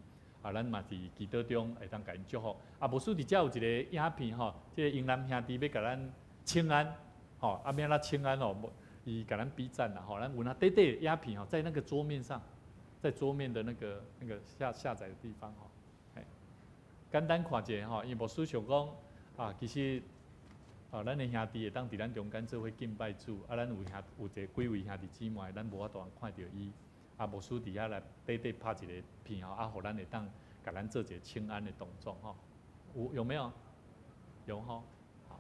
Speaker 5: 咱嘛伫祈祷中会当甲因祝福。无输伫遮有一个影片吼，即个英南兄弟要甲咱请安，吼，要咱请安吼，伊甲咱比赞啦，吼，咱有那短短的影片吼，在那个桌面上，在桌面的那个下载的地方吼，简单看者吼，因无输想讲其实咱的兄弟会当伫咱中间做伙敬拜主，咱有一个几位兄弟姊妹，咱无法度看到伊。牧师伫遐来短短拍一个片吼，互咱会当甲咱做一个请安的动作吼，有没有？有吼，好。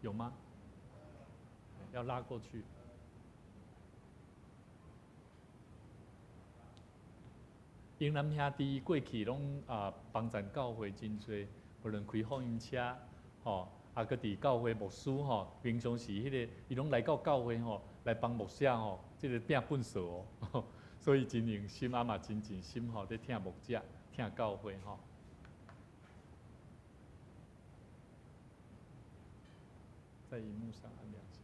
Speaker 5: 有吗？要拉过去。英南兄弟过去拢帮助教会真多，无论开福音车，吼，搁伫教会牧师吼，平常时迄个伊拢来到教会吼，来帮牧师吼，即个拼本数哦，所以真用心嘛真尽心吼，在听牧者、听教会吼。在荧幕上按亮起。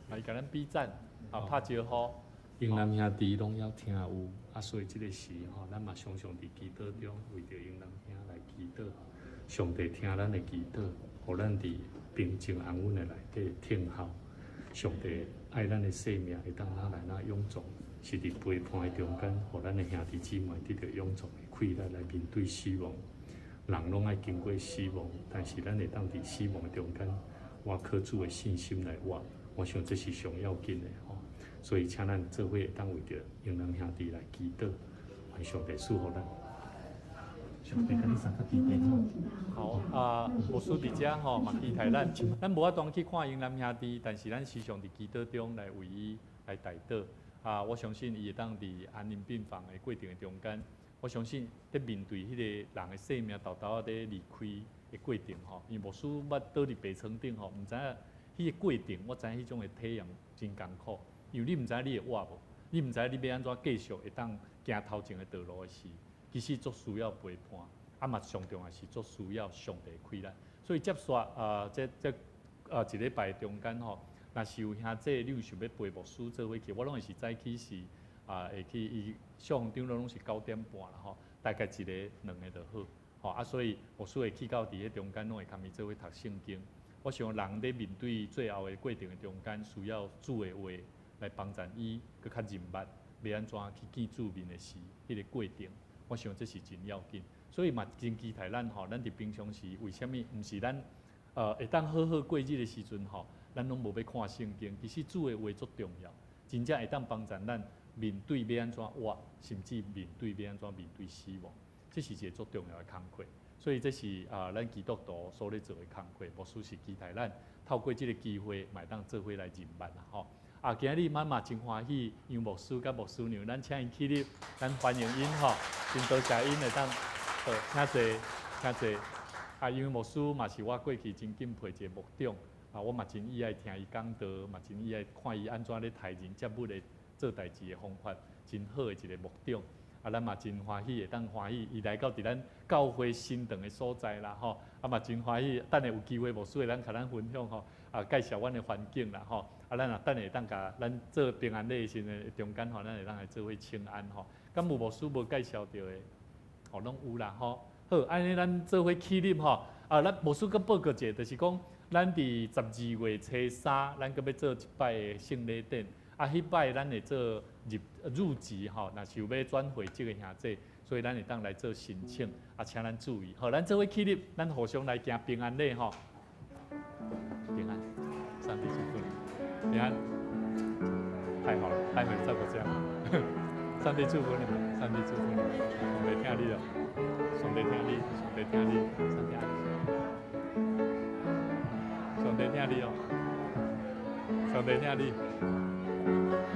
Speaker 5: 来甲咱比赞，拍招呼。
Speaker 1: 英南兄弟拢要听有，所以这个时吼，咱嘛常常伫祈祷中为着英南兄来祈祷，上帝听咱的祈祷，互咱伫平静安稳的内底听候。上帝爱咱的生命，会当咱来那勇壮，是伫陪伴的中间，互咱的兄弟姊妹得到勇壮的气力来面对死亡。人拢爱经过死亡，但是咱会当伫死亡的中间，活靠主的信心来活。我想这是上要紧的吼，所以请咱做伙会当为着英南兄弟来祈祷，愿上帝赐福咱。上帝甲你三个弟弟
Speaker 5: 好牧师伫遮吼，嘛期待咱无法当去看英南兄弟，但是咱时常伫祈祷中来为伊来代祷。我相信伊会当伫安宁病房的过程的中间，我相信伫面对迄个人的生命豆豆在离开的过程吼，因为牧师捌倒伫病床顶吼，毋知影。迄个过程，我知影迄种的体验真艰苦，因为你毋知你会活无，你毋知你要安怎继续会当行头前的道路的时，其实足需要陪伴，嘛上重要是足需要上帝开咱。所以接续一礼拜中间吼，若是有兄弟你有想要陪牧师做伙去，我拢会是早起是会去伊上长老拢是9点半啦吼，大概一个2个就好，吼所以牧师会去到伫迄中间拢会跟伊做伙读圣经。我想人咧面对最后的过程的中间，需要主的话来帮助伊，搁较认捌要安怎去见主面的事，迄个过程，我想这是真要紧。所以嘛，真期待咱吼，咱伫平常时为虾米毋是咱会当好好过日的时阵吼，咱拢无要看圣经。其实主的话足重要，真正会当帮助咱面对要安怎活，甚至面对要安怎面对死亡，这是一个足重要的工课。所以这是咱基督徒所咧做的工课，牧师是期待咱透过这个机会，买当做伙来认捌啦吼。今日妈妈真欢喜，因为牧师甲牧师娘，咱请因起立，咱欢迎因吼，真多谢因会当，请坐，请坐。因为牧师嘛是我过去真敬佩一个牧长，我嘛真意爱听伊讲道，嘛真意爱看伊安怎咧待人接物咧做代志的方法，真好的一个牧长。咱嘛真欢喜，会当欢喜，伊来到伫咱教会新长的所在啦，吼，嘛真欢喜，等下有机会牧师会咱甲咱分享吼，介绍阮的环境啦，吼，咱也等下当甲咱做平安礼时阵中间吼，咱会当来做伙请安吼。敢有牧师无介绍到的，吼，拢有啦，吼。好，安尼咱做伙起立吼，咱牧师阁报告者，就是讲，咱伫12月初3，咱阁要做一摆的圣礼典。迄摆咱会做入籍吼，若是有要转会籍的兄弟，所以咱会当来做申请，请咱注意。好，咱做伙起立，咱互相来行平安礼吼。平安，上帝祝福你，平安，太好了，待会照顾这样。上帝祝福你们，上帝祝福你们，上帝听你哦，上帝听你，上帝听你，上帝爱你，上帝听你哦，上帝听你。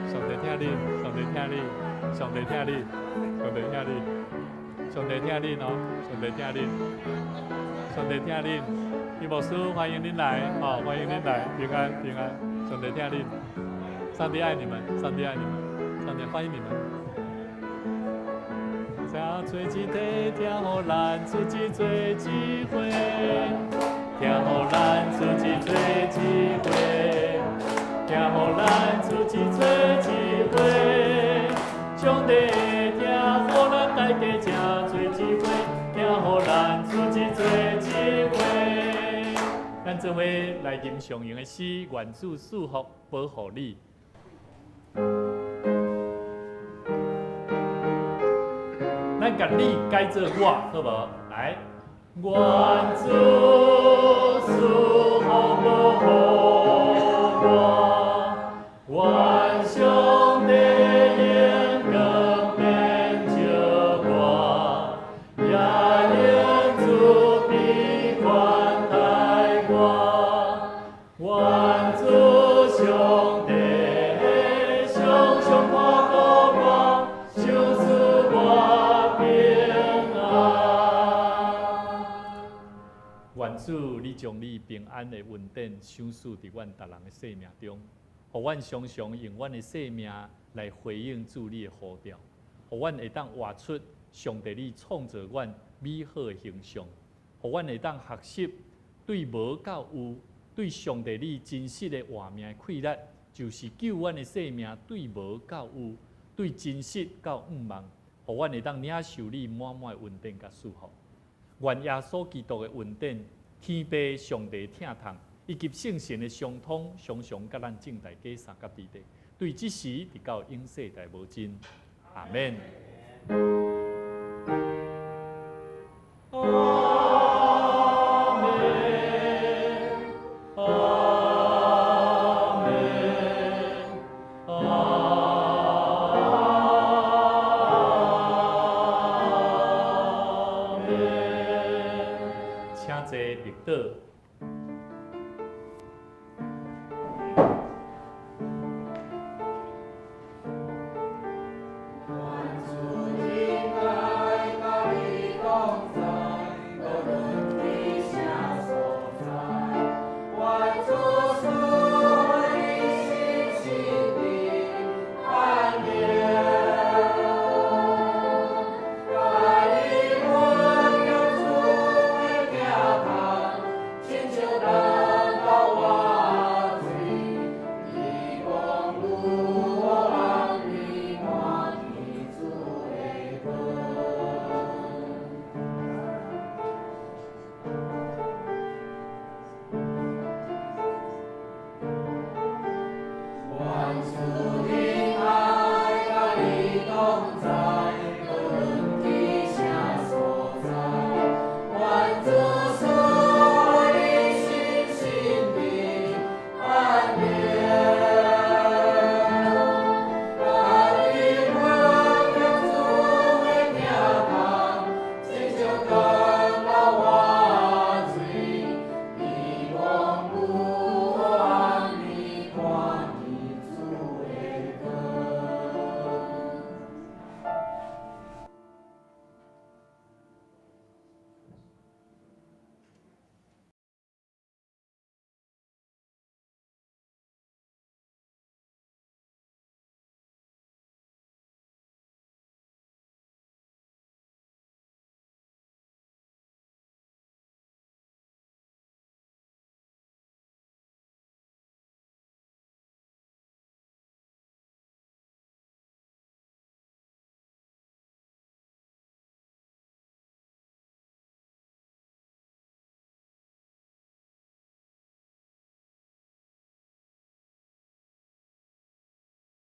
Speaker 5: 上帝听你，上帝听你，上帝听你，上帝听你，上帝听你哦，上帝听你，上帝听你，伊牧师欢迎您来，欢迎您来，平安平安，上帝听你，上帝爱你们，上帝爱你们，上帝欢迎你们。请做一块，听互咱出去做一回，听互咱出去做一回。听互咱出去做一回，上帝会听，互咱大家正做一回，听互咱出去做一回。咱做伙来吟上扬的诗，愿主祝福保护你。咱甲你改做我，好无？来，愿主祝福保护我。愿上帝眼光变照我，也应主臂宽待我。愿主上帝常常看顾我，赏赐我平安。愿主，你将你平安的恩典赏赐伫阮逐人的生命中。互阮常常用阮的生命来回应主你的呼召，互阮会当活出上帝你创造阮美好的形象，互阮会当学习对无到有，对上帝你真实的活命的气力，就是救阮的生命对无到有，对真实到毋茫，互阮会当领受你满满的恩典甲祝福。愿耶稣基督的恩典、天父上帝疼痛。以及圣神的相通，常常甲咱正大家三甲地地，对即时直到永世代无尽。阿免。阿免。阿免。阿免。请坐立倒。